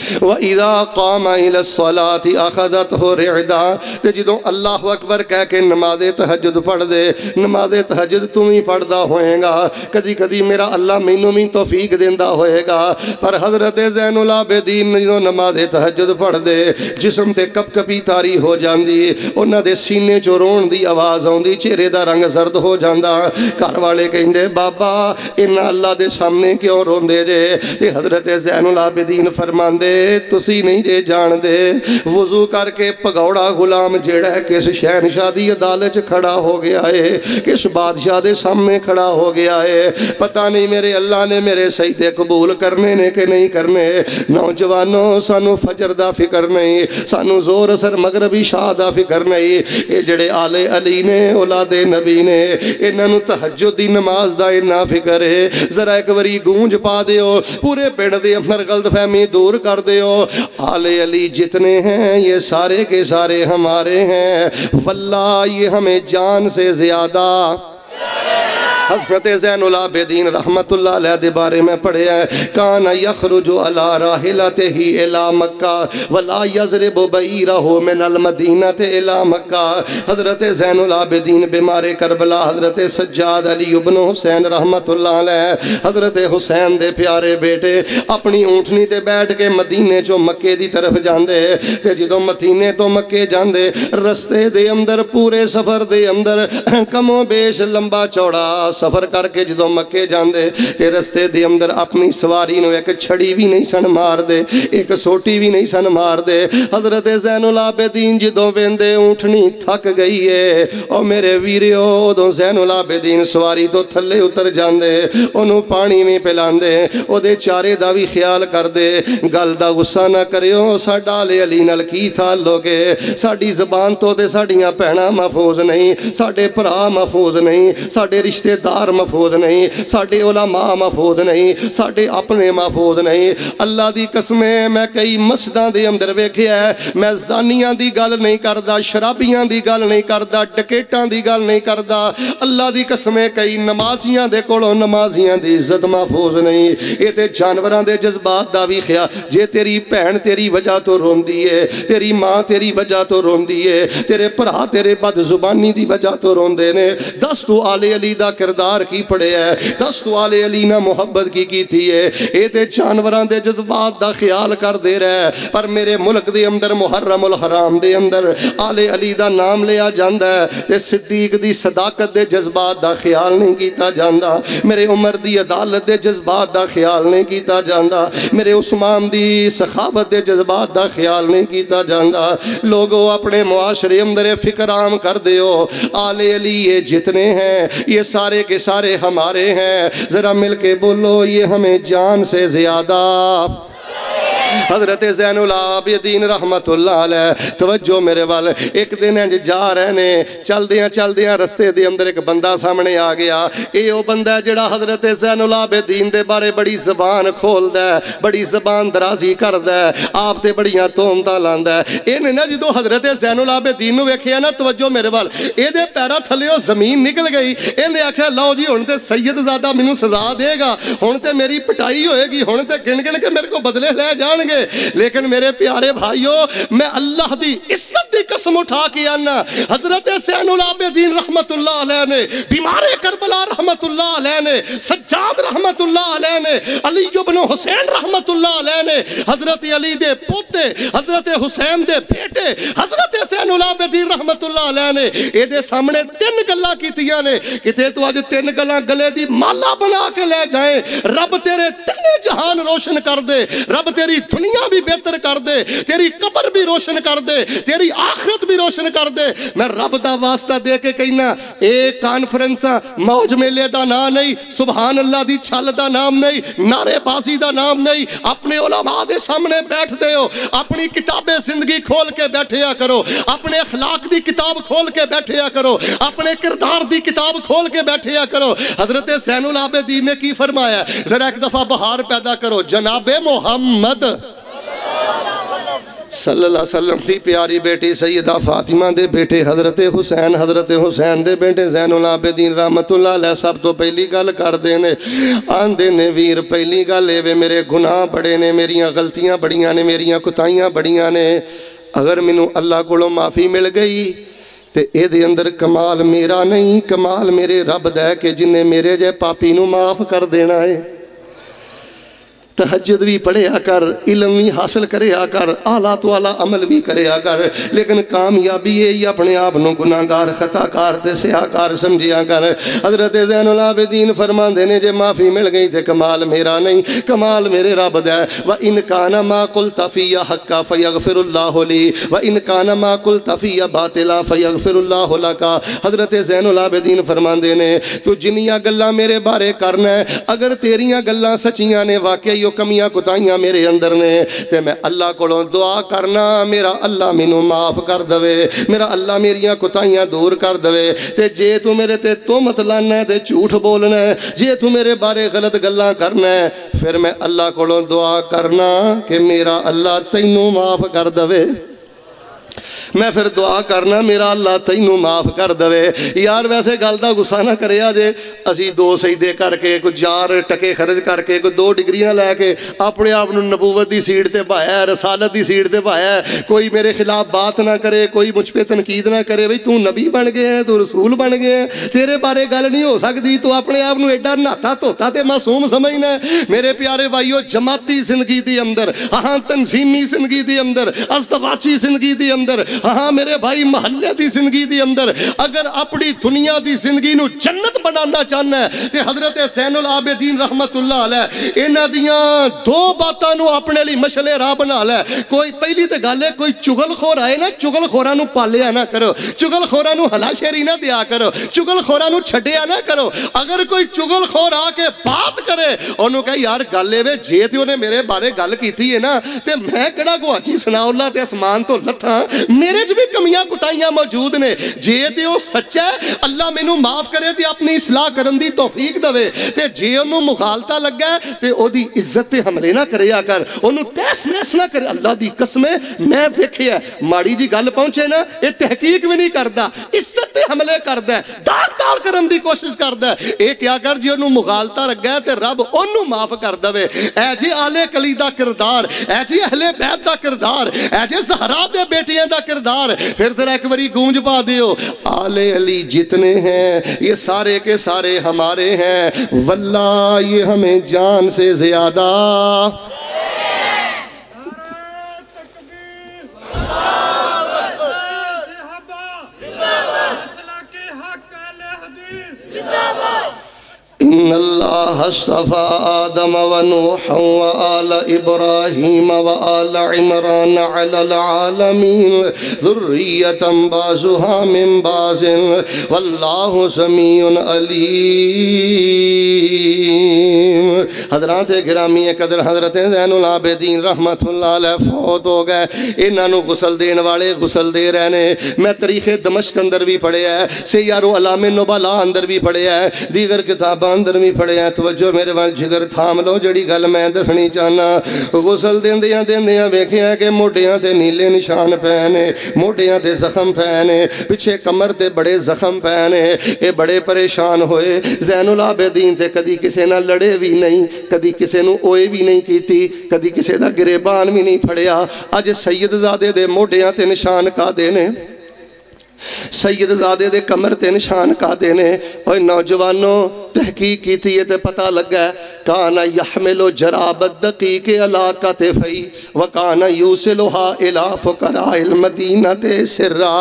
وَإِذَا قَامَ إِلَى الصَّلَاةِ أَخَذَتْهُ رِعْدًا، تے جدوں اللہ اکبر کہہ کے نماز تہجد پڑھ دے، نماز تہجد تم ہی پڑھدا ہوئے گا، کدی کدی میرا اللہ مینوں بھی توفیق دیندا ہوئے گا، پر حضرت زین العابدین جدوں نماز تہجد پڑھ دے، جسم تے کپ کپی تاری ہو جاندی، انہاں دے سینے چوں رون دی آواز آوندی، چہرے دا رنگ زرد ہو جاندا۔ گھر والے کہندے بابا انہاں اللہ دے سامنے کیوں روندے جے؟ تے حضرت زین العابدین فرماندے تسی نہیں جے جان دے، وضو کر کے پگوڑا غلام جیڑا ہے کس شہنشاہ دی عدالت کھڑا ہو گیا ہے، کس بادشاہ دے سامنے کھڑا ہو گیا ہے، پتہ نہیں میرے اللہ نے میرے سجدے قبول کرنے نے کہ نہیں کرنے۔ نوجوانوں سانو فجر دا فکر نہیں، سانو زور اثر مغربی شاہ دا فکر نہیں۔ اے جڑے آل علی نے، اولاد نبی نے، انہاں نو تہجد دی نماز دا اتنا فکر ہے۔ ذرا ایک وری گونج پا دیو، پورے پنڈ دے اندر غلط فہمی دور کر دیو، آل علی جتنے ہیں یہ سارے کے سارے ہمارے ہیں، واللہ یہ ہمیں جان سے زیادہ۔ حضرت زین العابدین رحمت اللہ علیہ دے بارے میں پڑھے ہیں، کان یخرج علی راحلتہ الی مکہ ولا یضرب بعیرہ من المدینہ الی مکہ۔ حضرت زین العابدین بیمار کربلا، حضرت سجاد علی ابن حسین رحمت اللہ علیہ، حضرت حسین دے پیارے بیٹے اپنی اونٹنی تے بیٹھ کے مدینے چوں مکے دی طرف جاندے، تے جدوں مدینے تو مکے جاندے رستے دے اندر پورے سفر دے اندر کم و بیش لمبا چوڑا سفر کر کے جدوں مکے جاندے تے رستے دے اندر اپنی سواری نو ایک چھڑی بھی نہیں سن مار دے، ایک سوٹی بھی نہیں سن مار دے۔ حضرت زین العابدین جدوں ویندے اونٹنی تھک گئی ہے، او میرے ویریو ادوں زین العابدین سواری تو تھلے اتر جاندے، انہوں پانی میں پلاندے، او دے چارے دا بھی خیال کر دے۔ گل دا غصہ نہ کریو، ساڈا آل علی نال کی تعلق ہے؟ ساڈی زبان تو تے ساڈیاں بہناں محفوظ نہیں، ساڈے بھرا محفوظ نہیں، ساڈے رشتے دار محفوظ نہیں، ساڈے علماء محفوظ نہیں، ساڈے اپنے محفوظ نہیں۔ اللہ دی قسم ہے میں کئی مسجداں دے اندر ویکھیا ہے، میں زانیاں دی گل نہیں کردا، شرابیاں دی گل نہیں کردا، ڈکیٹاں دی گل نہیں کردا، اللہ دی قسم ہے کئی نمازیاں دے کولوں نمازیاں دی عزت محفوظ نہیں۔ اے تے جانوراں دے جذبات دا وی خیال، جے تیری بہن تیری وجہ تو روندی ہے، تیری ماں تیری وجہ تو روندی ہے، تیرے بھرا تیرے بد زبانی دی وجہ تو روندے نے، دس تو آل علی دا کردار کی پڑے ہے، دس تو آل علی نہ محبت کی تھی ہے۔ اے تے جانوراں دے جذبات دا خیال کر دے رہے، پر میرے ملک دے اندر محرم الحرام دے اندر آل علی دا نام لیا جاندا ہے تے صدیق دی صداقت دے جذبات دا خیال نہیں کیتا جاندا، میرے عمر دی عدالت دے جذبات دا خیال نہیں کیتا جاندا، میرے عثمان دی سخاوت دے جذبات دا خیال نہیں کیتا جاندا۔ لوگوں اپنے معاشرے اندر فکر عام کر دیو، آل علی یہ جتنے ہیں یہ سارے سارے کے سارے ہمارے ہیں. ذرا مل کے بولو یہ ہمیں جان سے زیادہ. حضرت زین العابدین رحمت اللہ علیہ توجہ میرے وال. ایک دن جا رہے نے چل دیاں رستے دے اندر ایک بندہ سامنے آ گیا. اے او بندہ جڑا حضرت زین العابدین دے بارے بڑی زبان کھولدا ہے, بڑی زبان درازی کردا ہے, آپ تے بڑیاں تہمتاں لاندا ہے. اینے نا جدوں حضرت زین العابدین نو ویکھیا نا توجہ میرے وال, اے دے پیراں تھلیوں زمین نکل گئی. اینے آکھیا لو جی ہن تے سید زادہ مینوں سزا دے گا, ہن تے میری پٹائی ہوئے گی, ہن تے گن گن کے میرے کو بدلے لے جان گے. لیکن میرے پیارے بھائیو میں اللہ دی عزت دی قسم اٹھا کے آنا, حضرت زین العابدین رحمت اللہ علیہ نے, بیمار کربلا رحمت اللہ علیہ نے, سجاد رحمت اللہ علیہ نے, علی بن حسین رحمت اللہ علیہ نے, حضرت علی دے پوتے, حضرت حسین دے بیٹے, حضرت زین العابدین رحمت اللہ علیہ نے اے دے سامنے 3 گلاں کیتیاں نے. کتے تو اج 3 گلاں گلے دی مالا بنا کے لے جائیں, رب تیرے 3 جہان روشن کر دے, رب تیری دنیا بھی بہتر کر دے, تیری قبر بھی روشن کر دے, تیری آخرت بھی روشن کر دے. میں رب دا واسطہ دے کے کہنا اے کانفرنساں موج میلے دا نام نہیں, سبحان اللہ دی چھل دا نام نہیں, نعرے بازی دا نام نہیں. اپنے علماء دے سامنے بیٹھ دے ہو, اپنی کتاب زندگی کھول کے بیٹھیا کرو, اپنے اخلاق دی کتاب کھول کے بیٹھیا کرو, اپنے کردار دی کتاب کھول کے بیٹھیا کرو. حضرت زین العابدین نے کی فرمایا, ذرا ایک دفعہ بہار پیدا کرو, جناب محمد صلی اللہ علیہ وسلم دی پیاری بیٹی سیدہ فاطمہ دے بیٹے حضرت حسین دے بیٹے زین العابدین رحمت اللہ علیہ سب تو پہلی گل کر دینے آندے نے ویر, پہلی گل اے وے میرے گناہ بڑے نے, میریاں غلطیاں بڑیاں نے, میریاں کوتاہیاں بڑیاں نے. اگر مینوں اللہ کولوں معافی مل گئی تے اے دے اندر کمال میرا نہیں, کمال میرے رب دا ہے کہ جن نے میرے جے پاپی نوں معاف کر دینا ہے. تہجد بھی پڑھیا کر, علم بھی حاصل کریا کر, اعلیٰ تو اعلیٰ عمل بھی کریا کر, لیکن کامیابی ہے اپنے آپ نو گناہگار خطاکار تے سیاکار سمجھیا کر. حضرت زین العابدین فرماندے نے جے معافی مل گئی تے کمال میرا نہیں, کمال میرے رب دا ہے. وَإِنْ كَانَ مَا قُلْتَ فِيَّ حَقًّا فَيَغْفِرُ اللَّهُ لِي وَإِنْ كَانَ مَا قُلْتَ فِيَّ بَاطِلًا فَيَغْفِرُ اللَّهُ لَكَ. حضرت زین العابدین فرماندے نے تو جنیاں گلاں میرے بارے کرنا ہے, اگر تیریاں گلاں سچیاں نے, واقعی کمیاں کوتاہیاں میرے اندر نے, تے میں اللہ کولوں دعا کرنا میرا اللہ مینوں معاف کر دے, میرا اللہ میریاں کوتاہیاں دور کر دے. تے جے تو میرے تے تہمت لانا ہے تے جھوٹ بولنا ہے, جے تو میرے بارے غلط گلاں کرنا ہے, پھر میں اللہ کولوں دعا کرنا کہ میرا اللہ تینوں معاف کر دے. میں پھر دعا کرنا میرا اللہ تینوں معاف کر دے. یار ویسے گل دا غصہ نہ کریا جے, اسی 2 سجدے کر کے, کوئی 4 ٹکے خرچ کر کے, کوئی 2 ڈگریاں لے کے اپنے آپ نبوت دی سیٹ تے پایا ہے, رسالت دی سیٹ تے پایا ہے. کوئی میرے خلاف بات نہ کرے, کوئی مجھ پہ تنقید نہ کرے, بھئی تو نبی بن گئے ہیں, تو رسول بن گئے ہیں, تیرے بارے گل نہیں ہو سکتی, تو اپنے آپ ایڈا نہاتا دھوتا تے معصوم سمجھنا ہے. میرے پیارے بھائیو, جماعتی زندگی دی اندر, ہاں تنظیمی زندگی دی اندر, ازدواجی زندگی دی اندر, ہاں میرے بھائی محلے دی زندگی دی اندر, اگر اپنی دنیا دی زندگی نو جنت بنانا چاہنا ہے تے حضرت زین العابدین رحمت اللہ علیہ انہاں دیاں 2 باتاں نو اپنے لی مشعل راہ بنا لے. کوئی پہلی تے گل ہے, کوئی چگل خور آئے نا, چگل خوراں نو پالیا نہ کرو, چگل خوراں نو ہلا شیری نہ دیا کرو, چگل خوراں نو چھڈیا نہ کرو. اگر کوئی چگل خور آ کے بات کرے, اونوں کہے یار گل اے وے جے تے اونے میرے بارے گل کیتی ہے نا, تے میں کیڑا گواچی ثناء اللہ تے اسمان تو لتھاں, میرے بھی کمیاں کوتاہیاں موجود نے. جے تے او سچا ہے اللہ مینوں معاف کرے تے اپنی اصلاح کرن دی توفیق دے, تے جے اونوں مغالطہ لگا تے او دی عزت تے حملے نہ کریا کر, اونوں تہس نہس نہ کرے. اللہ دی قسم میں ویکھیا ماڑی جی گل پہنچے نا, اے تحقیق بھی نہیں کردا, عزت تے حملے کردا ہے, داغ کرن دی کوشش کردا ہے. اے کیا کر جے اونوں مغالطہ لگا تے رب اونوں معاف کر دے. اے جی آل کلی دا کردار, اے جی اہل بیت دا کردار, اے جی زہرا دے بیٹیاں دا کردار. پھر ذرا ایک باری گونج پا دیو, آل علی جتنے ہیں یہ سارے کے سارے ہمارے ہیں, واللہ یہ ہمیں جان سے زیادہ. ان اللہ اصطفى آدم ونوحا وآل ابراہیم وآل عمران علی العالمین ذریۃ بعضها من بعض واللہ سمیع علیم۔ حضرات گرامی قدر حضرت زین العابدین رحمت اللہ علیہ فوت ہو گئے، انہاں نو غسل دین والے غسل دے رہنے۔ میں تاریخ دمشق اندر بھی پڑھے ہے، سیار علام نبلا اندر بھی پڑھے ہے، دیگر کتاباں اندر بھی پڑھے ہیں۔ توجہ میرے وال جگر تھام لو، جڑی گل میں دسنی چاہنا۔ غسل دیندیاں دیندیاں ویکھیا کہ موڈیاں تے نیلے نشان پہنے، موڈیاں تے زخم پہنے، پیچھے کمر تے بڑے زخم پہنے، اے بڑے پریشان ہوئے۔ زین العابدین تے کدی کسے نہ لڑے بھی نہیں، کدی کسے نو اوئے بھی نہیں کیتی، کدی کسے دا گریبان بھی نہیں پھڑیا۔ اج سید زادے دے موڈیاں تے نشان کا دینے، سید زادے دے کمر تے نشان کا دینے۔ اور نوجوانوں تحقیق کی تھی تے پتہ لگا ہے کانا یحملو جرابت دقیق علاقہ تفئی وکانا یوسلوہا الہ فقراء المدینہ تے سرہ۔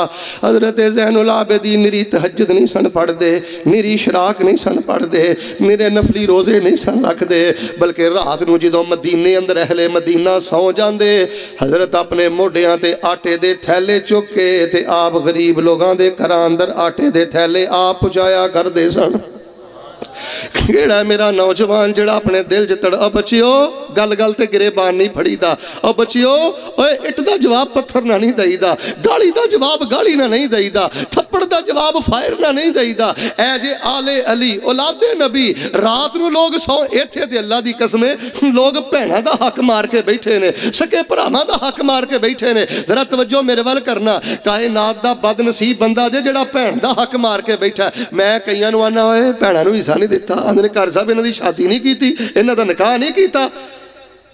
حضرت زین العابدین نری تہجد نہیں سن پڑھ دے، نری شراک نہیں سن پڑھ دے، نرے نفلی روزے نہیں سن رکھ دے، بلکہ رات نو جدوں مدینے اندر اہل مدینہ سو جاندے، حضرت اپنے موڈیاں تے آٹے دے تھیلے چکے تے آپ غریب لوگاں دے گھراں اندر آٹے دے تھیلے آپ پہنچایا کر دے سن۔ کیڑا میرا نوجوان جڑا اپنے دل جتڑ او بچیو گل گل تے گریبان نہیں پھڑی دا، او بچیو اوے اٹ دا جواب پتھر نہ نہیں دئی دا، گالی دا جواب گالی نہ نہیں دئی دا، تھپڑ دا جواب فائر نہ نہیں دئی دا۔ اے جے آل علی اولاد نبی رات نو لوگ سو ایتھے تے اللہ دی قسمیں لوگ بہناں دا حق مار کے بیٹھے نے، سکے بھراواں دا حق مار کے بیٹھے نے۔ ذرا توجہ میرے ول کرنا، کائنات دا بد نصیب بندہ جے جڑا بہن دا حق مار کے بیٹھا ہے۔ میں کئیاں نو آنا ہوئے بہناں نو حصہ نہیں دیتا، اندر گھر صاحب انہاں دی شادی نہیں کیتی، انہاں دا نکاح نہیں کیتا،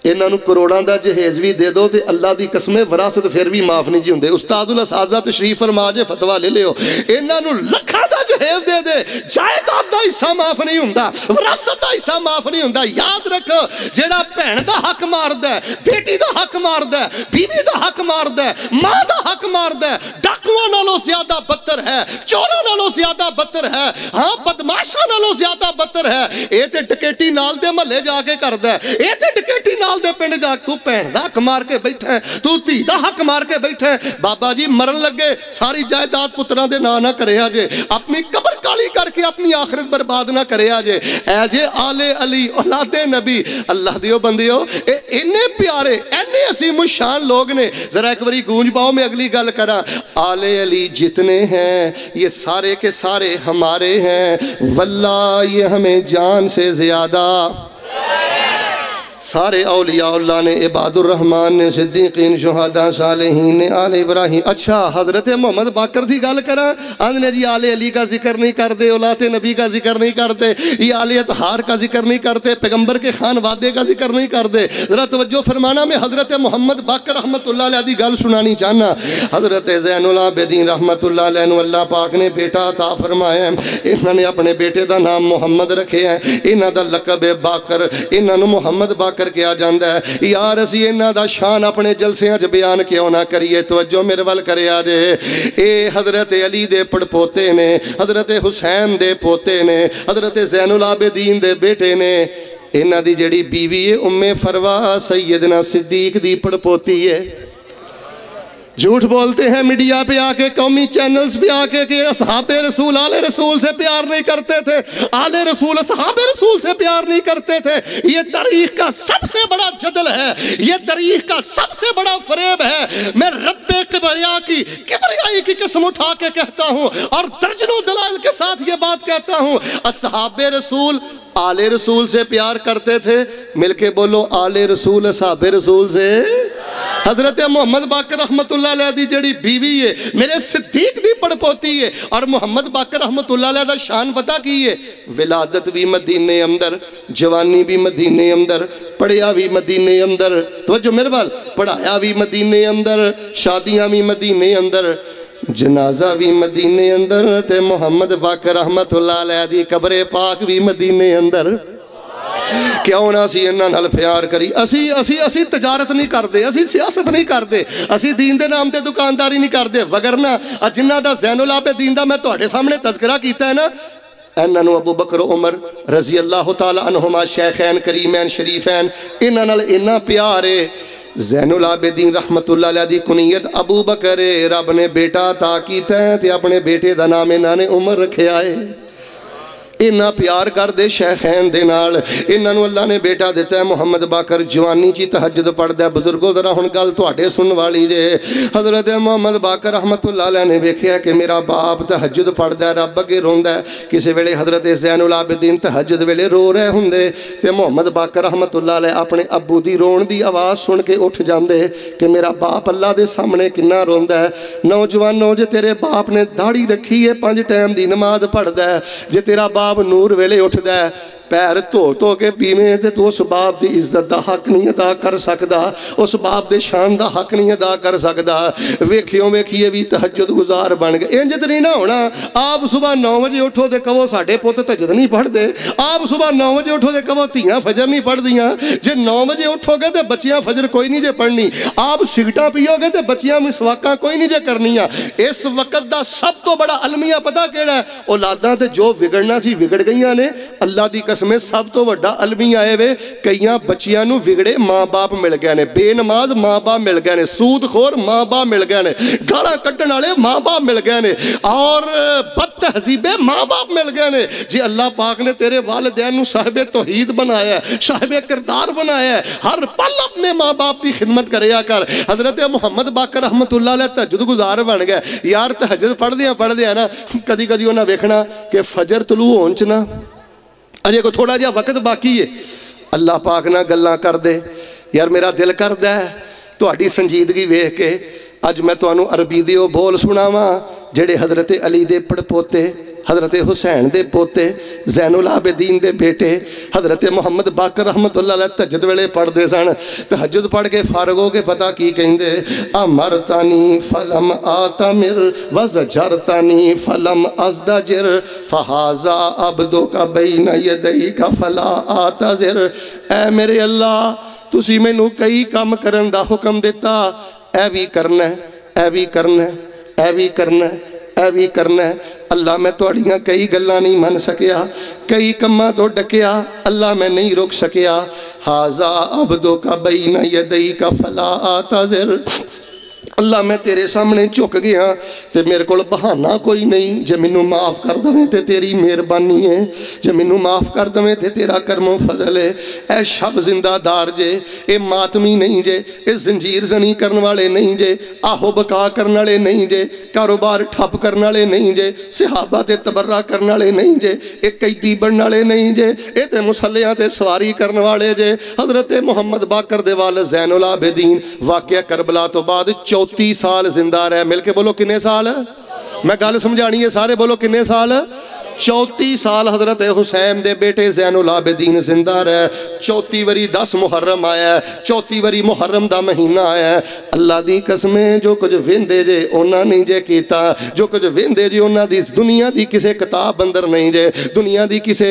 انہاں نو کروڑاں دا جہیز بھی دے دو تے اللہ دی قسمیں وراثت پھر بھی معاف نہیں جی ہوندے۔ استاد الاساتذہ تشریف فرما جے فتویٰ لے لیو، انہاں نو لکھاں دا جہیز دے دے، جائیداد دا حصہ معاف نہیں ہوندا، وراثت دا حصہ معاف نہیں ہوندا۔ یاد رکھ جیڑا بہن دا حق ماردا ہے، بیٹی دا حق ماردا ہے، بیوی دا حق ماردا ہے، ماں دا حق ماردا ہے، ڈاکواں نالوں زیادہ بدتر ہے، چوراں نالوں زیادہ بدتر ہے، ہاں بدماشاں نالوں زیادہ بدتر ہے۔ اے تے ڈکیٹی نال دے محلے جا کے کردا ہے، اے تے ڈکیٹی نال دے پنڈ جا کے تو بہن دا حق مار کے بیٹھا ہے، تو دھی دا حق مار کے بیٹھا ہے۔ بابا جی مرن لگے ساری جائیداد پتراں دے نہ کرے آجے، اپنی قبر کالی کر کے اپنی آخرت برباد نہ کرے آجے۔ اے جے آل علی اولاد نبی اللہ دیو بندیو، انہیں پیارے اینے عظیم الشان لوگ نے۔ ذرا ایک باری گونج باؤ میں اگلی گل کرا، آل علی جتنے ہیں یہ سارے کے سارے ہمارے ہیں، واللہ یہ ہمیں جان سے زیادہ۔ سارے اولیاء اللہ نے، عباد الرحمن نے، صدیقین، شہداء، صالحین نے، آل ابراہیم۔ اچھا حضرت محمد باقر دی گل کرا، آندھنے جی آل علی کا ذکر نہیں کرتے، اولاد نبی کا ذکر نہیں کرتے، یہ آل اطہار کا ذکر نہیں کرتے، پیغمبر کے خان وادے کا ذکر نہیں کرتے۔ ذرا توجہ فرمانا، میں حضرت محمد باقر رحمت اللہ علیہ دی گل سنانی چاہنا۔ حضرت زین العابدین رحمت اللہ علیہ نو اللہ پاک نے بیٹا عطا فرمایا ہے، انہوں نے اپنے بیٹے دا نام محمد رکھے ہیں، انہوں دا لقب باقر، انہوں نے محمد باقر کیا جاندہ ہے۔ یار اسی انہاں دا شان اپنے جلسیاں چ بیان کیوں نہ کریے، توجہ میرے ول کرے آجے۔ اے حضرت علی دے پڑ پوتے نے، حضرت حسین دے پوتے نے، حضرت زین العابدین دے بیٹے نے۔ انہاں دی جڑی بیوی ہے ام فروا سیدنا صدیق دی پڑ پوتی ہے۔ جھوٹ بولتے ہیں میڈیا پہ آ کے، قومی چینلز پہ آ کے کہ اصحاب رسول آل رسول سے پیار نہیں کرتے تھے، آل رسول اصحاب رسول سے پیار نہیں کرتے تھے۔ یہ تاریخ کا سب سے بڑا جدل ہے، یہ تاریخ کا سب سے بڑا فریب ہے۔ میں رب کبریائی کی قسم اٹھا کے کہتا ہوں اور درجنوں دلائل کے ساتھ یہ بات کہتا ہوں، اصحاب رسول آل رسول سے پیار کرتے تھے۔ مل کے بولو، آل رسول اصحاب رسول سے۔ حضرت محمد باقر رحمت اللہ علیہ دی جڑی بیوی ہے میرے صدیق دی پڑ پوتی ہے، اور محمد باقر رحمت اللہ علیہ دا شان پتا کی ہے، ولادت بھی مدینے اندر، جوانی بھی مدینے اندر، پڑھیا بھی مدینے اندر، توجہ میرے بال، پڑھایا بھی مدینے اندر، شادیاں بھی مدینے اندر، جنازہ بھی مدینے اندر، تے محمد باقر رحمت اللہ علیہ دی قبر پاک بھی مدینے اندر۔ کیوں نہ اسی انہاں نال پیار کری، اسی تجارت نہیں کردے، اسی سیاست نہیں کردے، اسی دین دے نام تے دکانداری نہیں کردے، وگرنہ جنہ دا زین العابدین دا میں تہاڈے سامنے تذکرہ کیتا ہے نا، انہوں ابو بکر عمر رضی اللہ تعالیٰ عنہما شیخین کریمین شریفین انہوں انہا پیارے زین العابدین رحمت اللہ علیہ دی کنیت ابو بکر رب نے بیٹا عطا کیتا ہے تے اپنے بیٹے دا نام انہوں نے عمر رکھے آئے انہاں پیار کر دے شیخین دے نال انہوں اللہ نے بیٹا دیتا ہے محمد باقر جوانی چی تہجد پڑھ دے بزرگوں ذرا ہن گل تواڈے سن والی جے حضرت محمد باقر رحمت اللہ علیہ نے ویکھیا کہ میرا باپ تہجد پڑھ دے رب اگے روندا ہے کسے ویلے حضرت زین العابدین تہجد ویلے رو رہے ہوندے تے محمد باقر رحمت اللہ علیہ اپنے ابو دی رون دی آواز سن کے اٹھ جاندے کہ میرا باپ اللہ دے سامنے کنا روندا ہے نوجوانوں جے تیرے باپ نے داڑھی رکھی ہے 5 ٹائم دی نماز پڑھدا ہے جے تیرا باپ نور ویلے اٹھ دا ہے پیر تو کے پیویں تے تو اس باپ دی عزت دا حق نہیں ادا کر سکدا اس باپ دے شان دا حق نہیں ادا کر سکدا ویکھیوں ویکھیے بھی تہجد گزار بن گئے انج تے نہیں نہ ہونا آپ صبح 9 بجے اٹھو تے کہو ساڈے پت تہجد نہیں پڑھ دے آپ صبح 9 بجے اٹھو تے کہو تیاں فجر نہیں پڑھ دیاں جے 9 بجے اٹھو گے تے بچیاں فجر کوئی نہیں جے پڑھنی آپ سگٹاں پیو گے تے بچیاں مسواکاں کوئی نہیں جے کرنیاں اس وقت دا سب تو بڑا المیہ پتہ کیڑا ہے اولاداں تے جو بگڑنا سی بگڑ گئیاں نے اللہ دی قسم سب تو وڈا المیہ آئے وے کئیاں بچیاں نو وگڑے ماں باپ مل گئے نے بے نماز ماں باپ مل گئے نے سود خور ماں باپ مل گئے نے گالا کٹن والے ماں باپ مل گئے نے اور بد تہذیبے ماں باپ مل گئے نے جی اللہ پاک نے تیرے والدین نو صاحب توحید بنایا ہے صاحب کردار بنایا ہے ہر پل اپنے ماں باپ کی خدمت کریا کر حضرت محمد باقر رحمت اللہ علیہ تہجد گزار بن گئے یار تہجد پڑھ دیا نا کدی کدی انہاں ویکھنا کہ فجر طلوع ہون چ نا اجے کو تھوڑا جا وقت باقی ہے اللہ پاک نہ گلاں کر دے یار میرا دل کردا ہے تہاڈی سنجیدگی ویکھ کے اج میں تانوں عربی دے او بول سناواں جڑے حضرت علی دے پڑپوتے حضرت حسین دے پوتے زین العابدین دے بیٹے حضرت محمد باقر رحمت اللہ علیہ تہجد ویلے پڑھ دے سن تہجد پڑھ کے فارغ ہو کے پتہ کی کہندے امرتنی فلم آتمر وزجرتنی فلم ازدجر فہذا عبدک بین یدیک فلا آتذر اے میرے اللہ تسی مینوں کئی کام کرن دا حکم دیتا اے بھی کرنا ہے اے بھی کرنا ہے اے بھی کرنا ہے اے بھی کرنا ہے اللہ میں توڑیاں کئی گلاں نہیں من سکیا کئی کماں تو ڈکیا اللہ میں نہیں روک سکیا ہاذا عبدک بین یدیک فلا آتذر اللہ میں تیرے سامنے چک گیا تے میرے کول بہانہ کوئی نہیں جے منوں معاف کر دویں تے تیری مہربانی ہے جے منوں معاف کر دویں تے تیرا کرم و فضل ہے اے شب زندہ دار جے اے ماتمی نہیں جے اے زنجیر زنی کرن والے نہیں جے آہو بکا کرن والے نہیں جے کاروبار ٹھپ کرن والے نہیں جے صحابہ تے تبرہ کرن والے نہیں جے اے قیدی بنن والے نہیں جے اے تے مصلیاں تے سواری کرن والے جے حضرت محمد باقر دے والد زین العابدین واقعہ کربلا تو بعد 34 سال زندہ رہے مل کے بولو کنے سال میں گل سمجھانی ہے سارے بولو کنے سال 34 سال حضرت حسین دے بیٹے زین العابدین زندہ رہے 34 وری 10 محرم آیا ہے 34 وری محرم دا مہینہ آیا ہے اللہ دی قسمیں جو کچھ ویندے جے اونا نہیں جے کیتا جو کچھ ویندے جے اونا دی دنیا دی کسے کتاب اندر نہیں جے دنیا دی کسے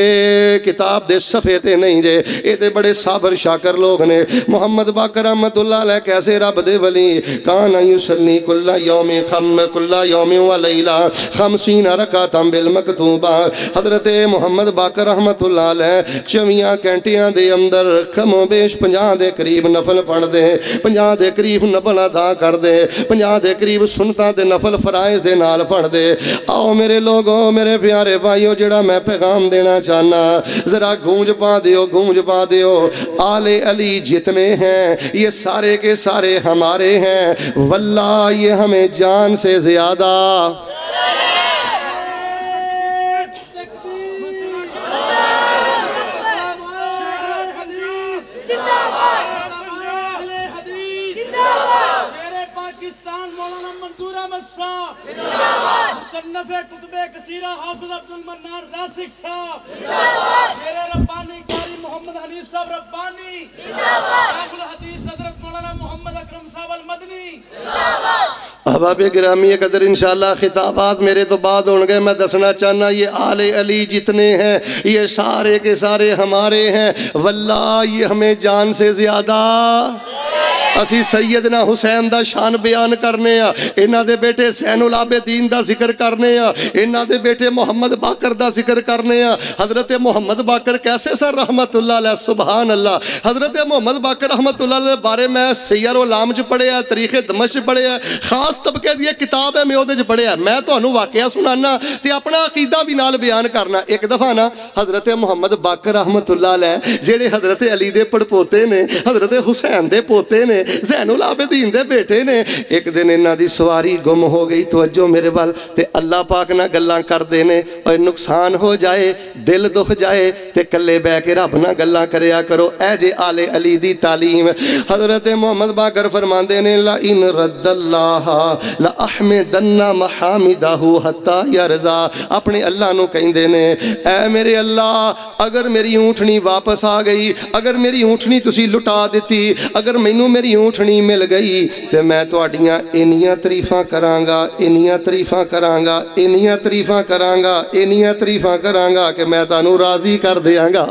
کتاب دے صفحے تے نہیں جے اے تے بڑے صابر شاکر لوگ نے محمد باقر رحمت اللہ علیہ کیسے رب دے ولی کانا یصلی کل یوم و لیلہ 50 رکعتاں بالمکتوبہ حضرت محمد باقر رحمت اللہ علیہ 24 گھنٹیاں دے اندر کم و بیش 50 دے قریب نفل پڑھ دے 50 دے قریب نفل ادا کر دے 50 دے قریب سنتاں دے نفل فرائض دے نال پڑھ دے آؤ میرے لوگوں میرے پیارے بھائیو جڑا میں پیغام دینا چاہنا ذرا گونج پا دیو آل علی جتنے ہیں یہ سارے کے سارے ہمارے ہیں واللہ یہ ہمیں جان سے زیادہ مصنف کتب کثیرہ حافظ عبد المنان راسخ صاحب شیر ربانی قاری محمد حنیف صاحب ربانی شیخ الحدیث حضرت مولانا محمد اکرم صاحب المدنی احباب گرامی قدر انشاءاللہ خطابات میرے تو بعد ہوں گے میں دسنا چاہنا یہ آل علی جتنے ہیں یہ سارے کے سارے ہمارے ہیں واللہ یہ ہمیں جان سے زیادہ اسی سیدنا حسین دا شان بیان کرنے ہاں، انہاں دے بیٹے زین العابدین دا ذکر کرنے ہاں، انہاں دے بیٹے محمد باقر دا ذکر کرنے ہاں۔ حضرت محمد باقر کیسے سر رحمت اللہ علیہ، سبحان اللہ۔ حضرت محمد باقر رحمت اللہ علیہ بارے میں سیر العام چ پڑھیا، تاریخ دمشق پڑھیا، خاص طبقے دی کتاب ہے میں اودے چ پڑھیا۔ میں تانوں واقعہ سنانا تے اپنا عقیدہ بھی نال بیان کرنا۔ ایک دفعہ نا حضرت محمد باقر رحمت اللہ علیہ جڑے حضرت علی دے پڑپوتے نے، حضرت حسین دے پوتے نے، زین العابدین دے بیٹے نے، ایک دن انہاں دی سواری گم ہو گئی، توجہ میرے وال، تے اللہ پاک نہ گلاں کر دینے، اور نقصان ہو جائے، دل دکھ جائے تے کلے بہ کے رب نہ گلاں کریا کرو۔ اے جے آل علی دی تعلیم۔ حضرت محمد باقر فرماندے نے لا ان رد اللہ لا احمدن محامدہ حتی یرضا، اپنے اللہ نو کہندے نے اے میرے اللہ اگر میری اونٹنی واپس آ گئی، اگر میری اونٹنی تسی لٹا دیتی، اگر مینوں میری اونٹنی مل گئی تے میں تہاڈیاں انیاں تعریفاں کراں گا، انیاں تعریفاں کراں گا، انیاں تعریفاں کراں گا، انیاں تعریفاں کراں گا کہ میں تانوں راضی کر دیاں گا۔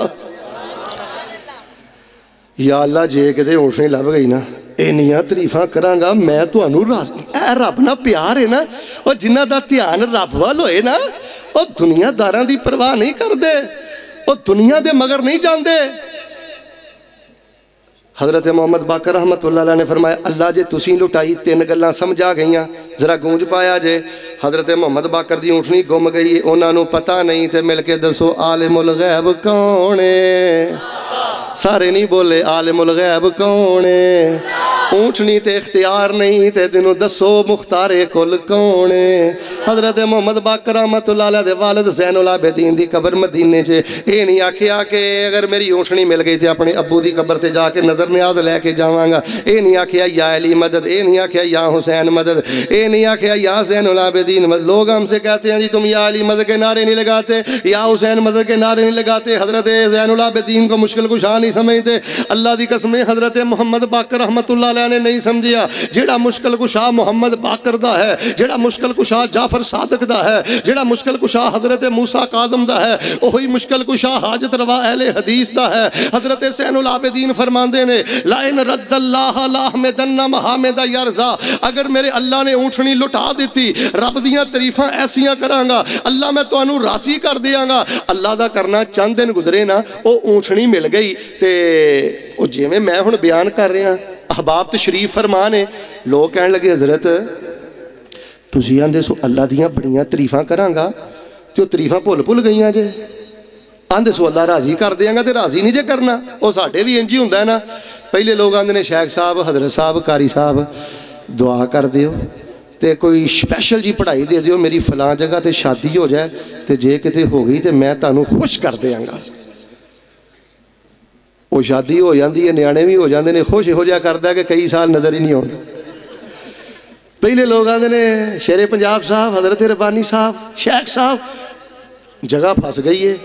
یا اللہ جے کدے اونٹنی لب گئی نا انیاں تعریفاں کراں گا میں تانوں راضی۔ اے رب نہ پیار ہے نا، اور جنہاں دا دھیان رب وال ہوئے نا وہ دنیا داراں دی پرواہ نہیں کردے، وہ دنیا دے مگر نہیں جاندے۔ حضرت محمد باقر رحمت اللہ علیہ نے فرمایا اللہ جے تسیں لٹائی تین گلاں سمجھا گئیاں ذرا گونج پایا جے۔ حضرت محمد باقر دی اونٹنی گم گئی، انہاں نو پتہ نہیں تے مل کے دسو عالم الغیب کون ہے؟ سارے نہیں بولے عالم الغیب کون ہے؟ اونٹنی تے اختیار نہیں تے تینوں دسو مختار کل کون ہے؟ حضرت محمد باقر رحمت اللہ علیہ دے والد زین العابدین دی قبر مدینے چے، اے نہیں آکھیا کہ اگر میری اونٹنی مل گئی تے اپنے ابو دی قبر تے جا کے نظر نیاز لے کے جاواں گا، اے نہیں آکھیا یا علی مدد، اے نہیں آکھیا یا حسین مدد، اے نہیں آکھیا یا زین العابدین مدد۔ لوگ ہم سے کہتے ہیں جی تم یا علی مدد کے نعرے نہیں لگاتے، یا حسین مدد کے نعرے نہیں لگاتے، حضرت زین العابدین کو مشکل کشا نہیں سمجھتے۔ اللہ دی قسم حضرت محمد باقر رحمت اللہ علیہ نے نہیں سمجھیا، جیڑا مشکل کشا محمد باقر دا ہے، جیڑا مشکل کشا جعفر صادق دا ہے، جیڑا مشکل کشا حضرت موسیٰ کاظم دا ہے، وہی مشکل کشا حاجت روا اہل حدیث دا ہے۔ حضرت زین العابدین فرماندے نے لائن رد اللہ لاحمدن محامد یرضا، اگر میرے اللہ نے اونٹنی لٹا دیتی رب دیاں تعریفاں ایسیاں کراں گا، اللہ میں تانوں راضی کر دیاں گا۔ اللہ دا کرنا چند دن گزرے نا او اونٹنی مل گئی تے او جویں میں ہن بیان کر رہا احباب تشریف فرمانے، لوگ کہنے لگے حضرت تسی آندے سو اللہ دیاں بڑیاں تعریفاں کراں گا تے او تعریفاں بھول گئیاں جے، آندے سو اللہ راضی کر دیاں گا تے راضی نہیں جے کرنا، او ساڈے بھی انج ہی ہوندا ہے نا۔ پہلے لوگ آندے نے شیخ صاحب، حضرت صاحب، قاری صاحب دعا کر دیو تے کوئی سپیشل جی پڑھائی دے دیو، میری فلاں جگہ تے شادی ہو جائے تے جے کتے ہو گئی تے میں تانوں خوش کر دیاں گا۔ وہ شادی ہو جاندی ہے، نیانے بھی ہو جاندے نے، خوش ہو جا کردا ہے کہ کئی سال نظر ہی نہیں آتے۔ پہلے لوگ آندے نے شیر پنجاب صاحب، حضرت ربانی صاحب، شیخ صاحب جگہ پھنس گئی ہے،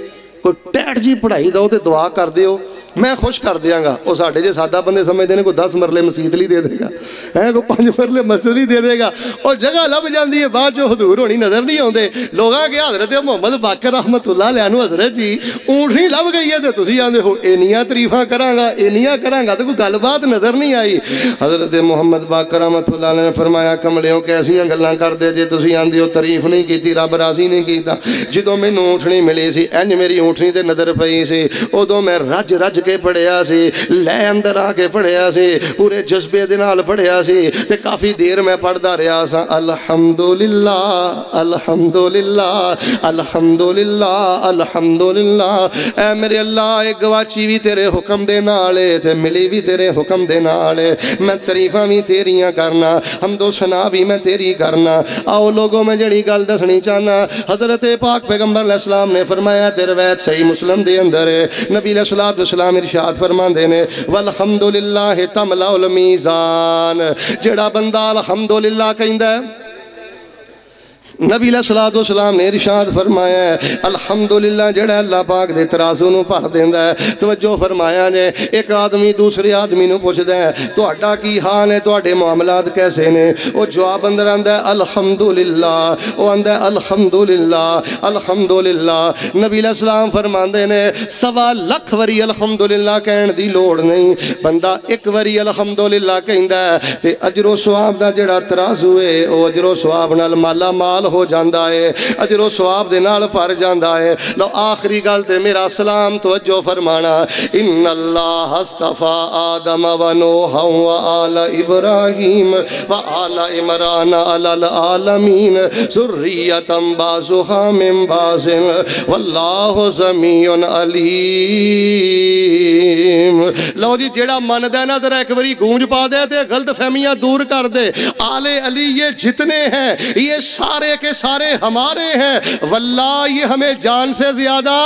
کوئی ٹیٹ جی پڑھائی دو تے دعا کر دیو میں خوش کر دیاں گا۔ وہ ساڈے جے سادہ بندے سمجھتے ہیں کوئی 10 مرلے مسجد لی دے دے گا، کوئی 5 مرلے مسجد لی دے دے گا، اور جگہ لب جاندی ہے بعد جو حضور ہونی نظر نہیں آتے۔ لوگ آ کے حضرت محمد باقر رحمت اللہ علیہ عنہ حضرت جی اونٹنی لب گئی ہے تے تسی آندے ہو اینیاں تعریفاں کراں گا، اینیاں کراں گا، تے کوئی گل بات نظر نہیں آئی۔ حضرت محمد باقر رحمت اللہ علیہ نے فرمایا کملیوں کیسیاں گلاں کردے جے تسی آندے ہو تعریف نہیں کیتی، رب راضی نہیں کیتا۔ جدوں مینوں اونٹنی ملی سی انج میری اونٹنی تے نظر پئی سی، ادوں میں رج رج کے پڑھیا سی، لے اندر آ کے پڑھیا سی، پورے جذبے دے نال پڑھیا سی تے کافی دیر میں پڑھدا رہیا سا الحمدللہ الحمدللہ الحمدللہ الحمدللہ۔ اے میرے اللہ ایک گواچی بھی تیرے حکم دے نال تے ملی بھی تیرے حکم دے نال، میں تعریفاں بھی تیریاں کرنا، حمد و ثنا بھی میں تیری کرنا۔ آؤ لوگوں میں جڑی گل دسنی چاہنا، حضرت پاک پیغمبر علیہ السلام نے فرمایا تے روایت صحیح مسلم دے اندر ہے، نبی علیہ السلام ارشاد فرماندے نے والحمدللہ تملا المیزان، جڑا بندہ الحمدللہ کہندا ہے نبی علیہ الصلوۃ والسلام نے ارشاد فرمایا ہے الحمدللہ جڑا اللہ پاک دے ترازو نو بھر دیندا ہے۔ توجہ فرمایا نے ایک آدمی دوسرے آدمی نو پوچھدا ہے تہاڈا کی حال ہے، تہاڈے معاملات کیسے نے؟ او جواب اندر آندا ہے الحمدللہ، او آندا ہے الحمدللہ الحمدللہ۔ نبی علیہ السلام فرماندے نے 1.25 لاکھ واری الحمدللہ کہن دی لوڑ نہیں، بندہ ایک واری الحمدللہ کہندا ہے تے اجر و ثواب دا جڑا ترازو ہے او اجر و ثواب نال مالا مال ہو جاندا ہے، اجر و ثواب دے نال بھر جاندا ہے۔ لو آخری گل تے میرا سلام توجہ فرمانا، ان اللہ اصطفى آدم و نوح و آل ابراہیم و آل عمران علی العالمین ذریۃ بعضها من بعض واللہ سمیع علیم۔ لو جی جیڑا من دے نا ذرا ایک باری گونج پا دے تے غلط فہمیاں دور کر دے۔ آل علی یہ جتنے ہیں یہ سارے کے سارے ہمارے ہیں، واللہ یہ ہمیں جان سے زیادہ۔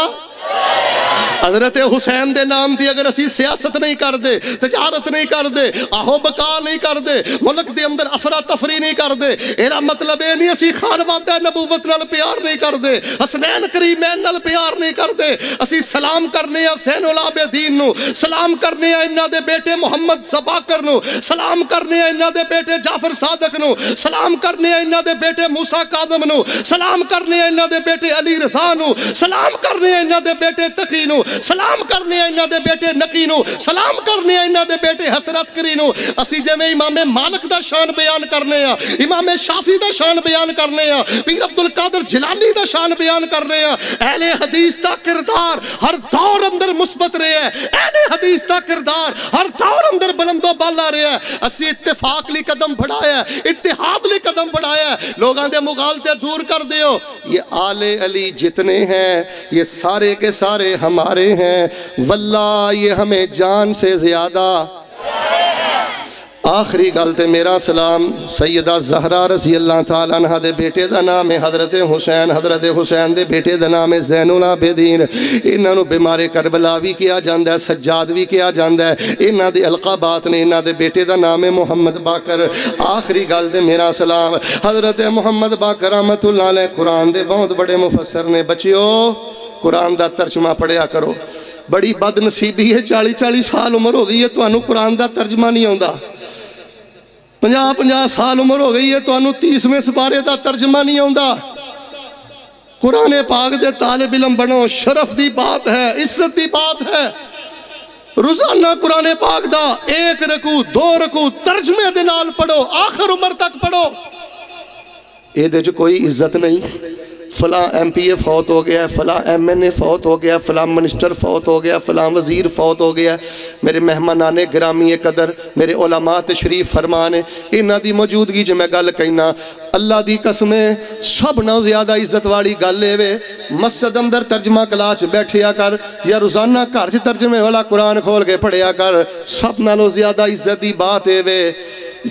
حضرت حسین دے نام دی اگر اسی سیاست نہیں کر دے، تجارت نہیں کر دے، آہو بکا نہیں کر دے، ملک دے اندر افراتفری نہیں کر دے، ایرا مطلب اے نہیں اسی خانوادہ نبوت نال پیار نہیں کر دے، حسنین کریمین نال پیار نہیں کر دے، اسی سلام کرنے ہیں زین العابدین نو، سلام کرنے ہیں انہاں دے بیٹے محمد باقر نو، سلام کرنے ہیں انہاں دے بیٹے جعفر صادق نو، سلام کرنے ہیں انہاں دے بیٹے موسیٰ کاظم نو، سلام کرنے ہیں انہاں دے بیٹے علی رضا نو، سلام کرنے ہیں انہاں دے بیٹے تقی نو، سلام کرنے ہیں انہاں دے بیٹے نقی نو، سلام کرنے ہیں انہاں دے بیٹے حسن عسکری نو۔ اسی جویں امام مالک دا شان بیان کرنے ہیں، امام شافعی دا شان بیان کرنے ہیں، پیر عبدالقادر جیلانی دا شان بیان کرنے ہیں۔ اہل حدیث دا کردار ہر دور اندر مثبت رہے ہیں، اہل حدیث دا کردار ہر دور اندر بلند و بالا رہے ہیں۔ اسی اتفاق لی قدم بڑھایا ہے، اتحاد لی قدم بڑھایا ہے، لوگاں دے مغالطے دور کر دیو۔ یہ آل علی جتنے ہیں یہ سارے کے سارے ہمارے ہیں، واللہ یہ ہمیں جان سے زیادہ۔ آخری گل تے میرا سلام سیدہ زہرا رضی اللہ تعالیٰ عنہ دے بیٹے دا نام ہے حضرت حسین دے بیٹے دا نام ہے زین العابدین۔ انہاں نو بیمار کربلا بھی کیا جاندہ ہے، سجاد بھی کیا جاندہ ہے، انہاں دے القابات نے، انہاں دے بیٹے دا نام ہے محمد باقر۔ آخری گل تے میرا سلام حضرت محمد باقر رحمت اللہ علیہ قرآن دے بہت بڑے مفسر نے۔ بچیو قرآن دا ترجمہ پڑھیا کرو، بڑی بد نصیبی ہے 40 سال عمر ہو گئی ہے تو انہوں قرآن دا ترجمہ نہیں ہوندہ، 50 سال عمر ہو گئی ہے تو انہوں 30ویں سپارے دا ترجمہ نہیں ہوندہ۔ قرآن پاک دے طالب علم بنو، شرف دی بات ہے، عزت دی بات ہے۔ روزانہ قرآن پاک دا 1 رکوع 2 رکوع ترجمے دے نال پڑھو، آخر عمر تک پڑھو۔ اے دے جو کوئی عزت نہیں، فلاں ایم پی اے فوت ہو گیا، فلاں ایم این اے فوت ہو گیا، فلاں منسٹر فوت ہو گیا، فلاں وزیر فوت ہو گیا۔ میرے مہمانان گرامی قدر، میرے علماء تشریف فرمان، انہاں دی موجودگی جو میں گل کہنا، اللہ دی قسمیں سب نہ زیادہ عزت والی گل لے وے، مسجد اندر ترجمہ کلاس بیٹھیا کر یا روزانہ گھر چ ترجمے والا قرآن کھول کے پڑھیا کر، سب نالوں زیادہ عزت دی بات ہے وے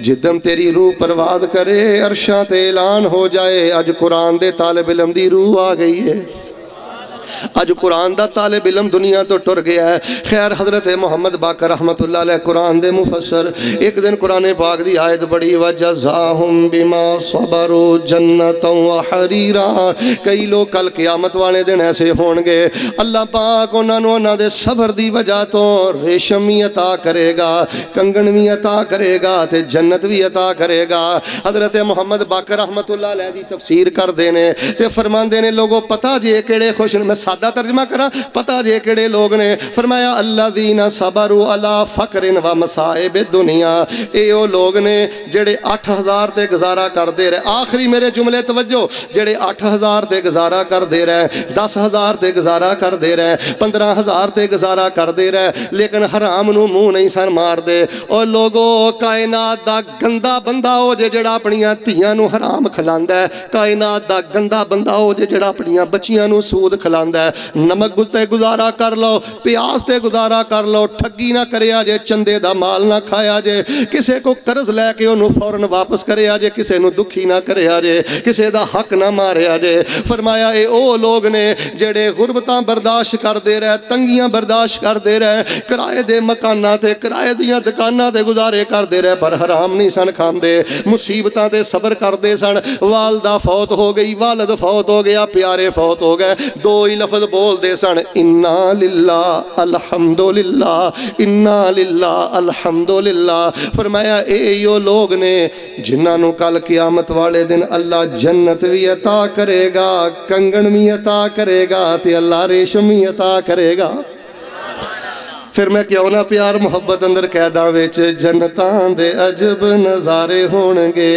جدم تیری روح پرواد کرے عرشاں تے اعلان ہو جائے اج قرآن دے طالب علم دی روح آ گئی ہے، اج قرآن دا طالب علم دنیا تو ٹر گیا ہے۔ خیر حضرت محمد باقر رحمت اللہ علیہ قرآن دے مفسر ایک دن قرآن پاک دی آیت بڑی وَجَزَاهُمْ بِمَا صَبَرُوا جَنَّةً وَحَرِيرًا۔ کئی لوگ کل قیامت والے دن ایسے ہون گے اللہ پاک انہوں دے صبر دی وجہ تو ریشم بھی عطا کرے گا، کنگن بھی عطا کرے گا تے جنت بھی عطا کرے گا۔ حضرت محمد باقر رحمت اللہ علیہ دی تفسیر کر دینے تے فرمان دینے لوگوں پتہ جے کیڑے خوش، میں سادہ ترجمہ کرا پتہ جے کیڑے لوگ نے، فرمایا الذین صبروا علی فقر و مصائب الدنیا، اے او لوگ نے جڑے 8000 تے گزارا کر دے رہے، آخری میرے جملے توجہ، جڑے 8000 تے گزارا کر دے رہے، 10000 تے گزارا کر دے رہے، 15000 تے گزارا کر دے رہے، لیکن حرام نو منہ نہیں سن مار دے۔ او لوگو کائنات دا گندا بندہ ہو جے جڑا اپنیاں دھیاں نو حرام کھلاندا ہے، کائنات دا گندا بندہ ہو جے جڑا اپنیاں بچیاں نو سود کھلاندا جاندا ہے نمک تے گزارا کر لو پیاس تے گزارا کر لو ٹھگی نہ کریا جے چندے دا مال نہ کھایا جے کسے کو قرض لے کے انہوں فوراً واپس کریا جے کسے نو دکھی نہ کریا جے کسے دا حق نہ ماریا جے فرمایا اے او لوگ نے جڑے غربتاں برداشت کر دے رہے تنگیاں برداشت کر دے رہے کرائے دے مکانہ تے کرائے دیاں دکانہ تے گزارے کر دے رہے پر حرام نہیں سن کھان دے مصیبتاں تے صبر کر دے سن والدہ فوت ہو گئی والد فوت ہو گیا پیارے فوت ہو گئے دو ہی لفظ بول دے سن انا للہ الحمدللہ انا للہ الحمدللہ فرمایا اے یو لوگ نے جنہاں نو کل قیامت والے دن اللہ جنت بھی عطا کرے گا کنگن بھی عطا کرے گا تے اللہ ریشم بھی عطا کرے گا پھر میں کیوں نہ پیار محبت اندر قیداں وچ جنتاں دے عجب نظارے ہونگے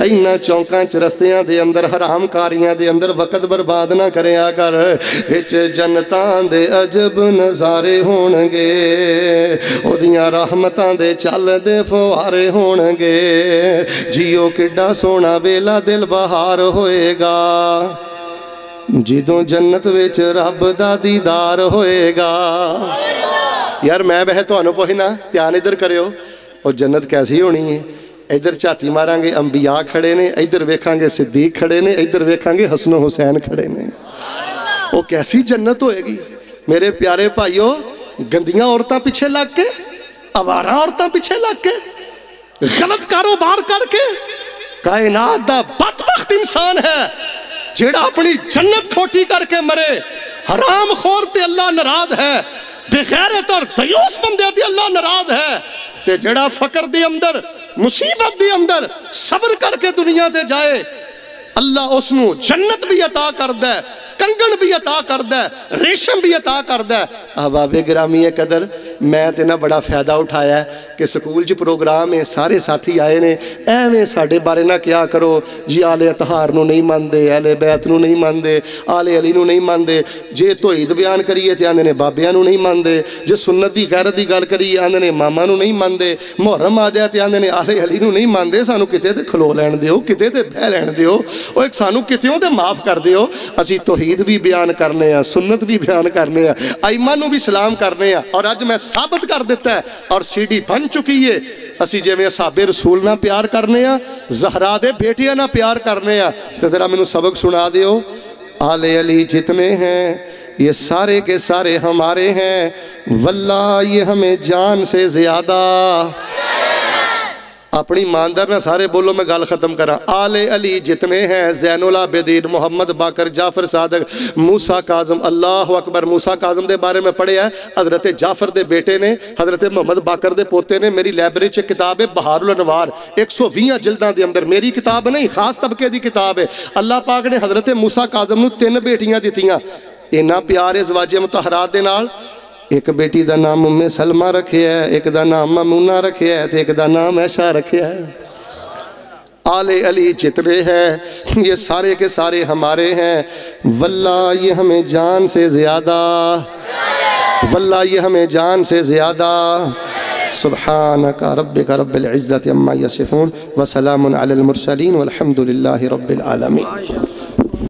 اینا چونکاں چ رستیاں دے اندر حرام کاریاں دے اندر وقت برباد نہ کریا کر وچ جنتاں دے عجب نظارے ہونگے او دیاں رحمتاں دے چل دے فوارے ہونگے جیو کڈا سونا ویلا دل بہار ہوئے گا جدوں جنت وچ رب دا دیدار ہوئے گا یار میں بہے تو انو پوہینا دھیان ادھر کریو اور جنت کیسی ہونی ہے ادھر چاتی ماریں گے انبیاء کھڑے نے ادھر ویکھاں گے صدیق کھڑے نے ادھر ویکھاں گے حسن و حسین کھڑے نے وہ کیسی جنت ہوئے گی میرے پیارے بھائیو گندیاں عورتاں پیچھے لگ کے آوارہ عورتاں پیچھے لگ کے غلط کاروبار کر کے کائنات دا بدبخت انسان ہے جیڑا اپنی جنت کھوٹی کر کے مرے حرام خور تے اللہ ناراض ہے بغیرت اور دیوس بندے تے اللہ ناراض ہے تے جیڑا فقر دی اندر مصیبت دی اندر صبر کر کے دنیا دے جائے اللہ اس نو جنت بھی عطا کر دے کنگن بھی عطا کر دے ریشم بھی عطا کر دے احباب گرامی قدر میں تے نہ بڑا فائدہ اٹھایا ہے کہ سکول جی پروگرام ہے سارے ساتھی آئے نے ایویں ساڈے بارے نہ کیا کرو جی آل اطہار نو نہیں ماندے اہل بیت نو نہیں ماندے آل علی نو نہیں ماندے جے توحید بیان کریے تے آندے نے بابیاں نو نہیں ماندے جے سنت دی غیرت دی گل کریے آندے نے ماما نو نہیں ماندے محرم آ جائے تے آندے نے آل علی نو نہیں ماندے سانو کتے تے کھلو لین دیو کتے تے بہ لین دیو او ایک سانو کتےوں تے معاف کر دیو اسی توحید بھی بیان کرنے ہیں سنت بھی بیان کرنے ہیں ائمہ نو بھی سلام کرنے ہیں اور آج میں ثابت کر دیتا ہے اور سی ڈی بن چکی ہے اسی جے میں اصحاب رسول نہ پیار کرنے ہیں زہرا دے بیٹیاں نہ پیار کرنے ہیں تو ذرا میں نو سبق سنا دیو آل علی جتنے ہیں یہ سارے کے سارے ہمارے ہیں واللہ یہ ہمیں جان سے زیادہ اپنی ماندر نہ سارے بولو میں گال ختم کرا آل علی جتنے ہیں زین العابدین محمد باقر جعفر صادق موسیٰ کاظم اللہ اکبر موسیٰ کاظم دے بارے میں پڑھے ہیں حضرت جعفر دے بیٹے نے حضرت محمد باقر دے پوتے نے میری لائبریری چ کتاب ہے بہار الانوار 120 جلداں دے اندر میری کتاب نہیں خاص طبقے دی کتاب ہے اللہ پاک نے حضرت موسیٰ کاظم نو 3 بیٹیاں دیتیاں اینا پیار ازواج مطہرات دے نال ایک بیٹی دا نام ام سلمہ رکھے ہے ایک دا نام ممونہ رکھے ہے ایک دا نام عائشہ رکھے ہے آل علی جتنے ہیں یہ سارے کے سارے ہمارے ہیں واللہ یہ ہمیں جان سے زیادہ واللہ یہ ہمیں جان سے زیادہ سبحانک ربک رب العزت عما یصفون وسلام علی المرسلین والحمد للہ رب العالمین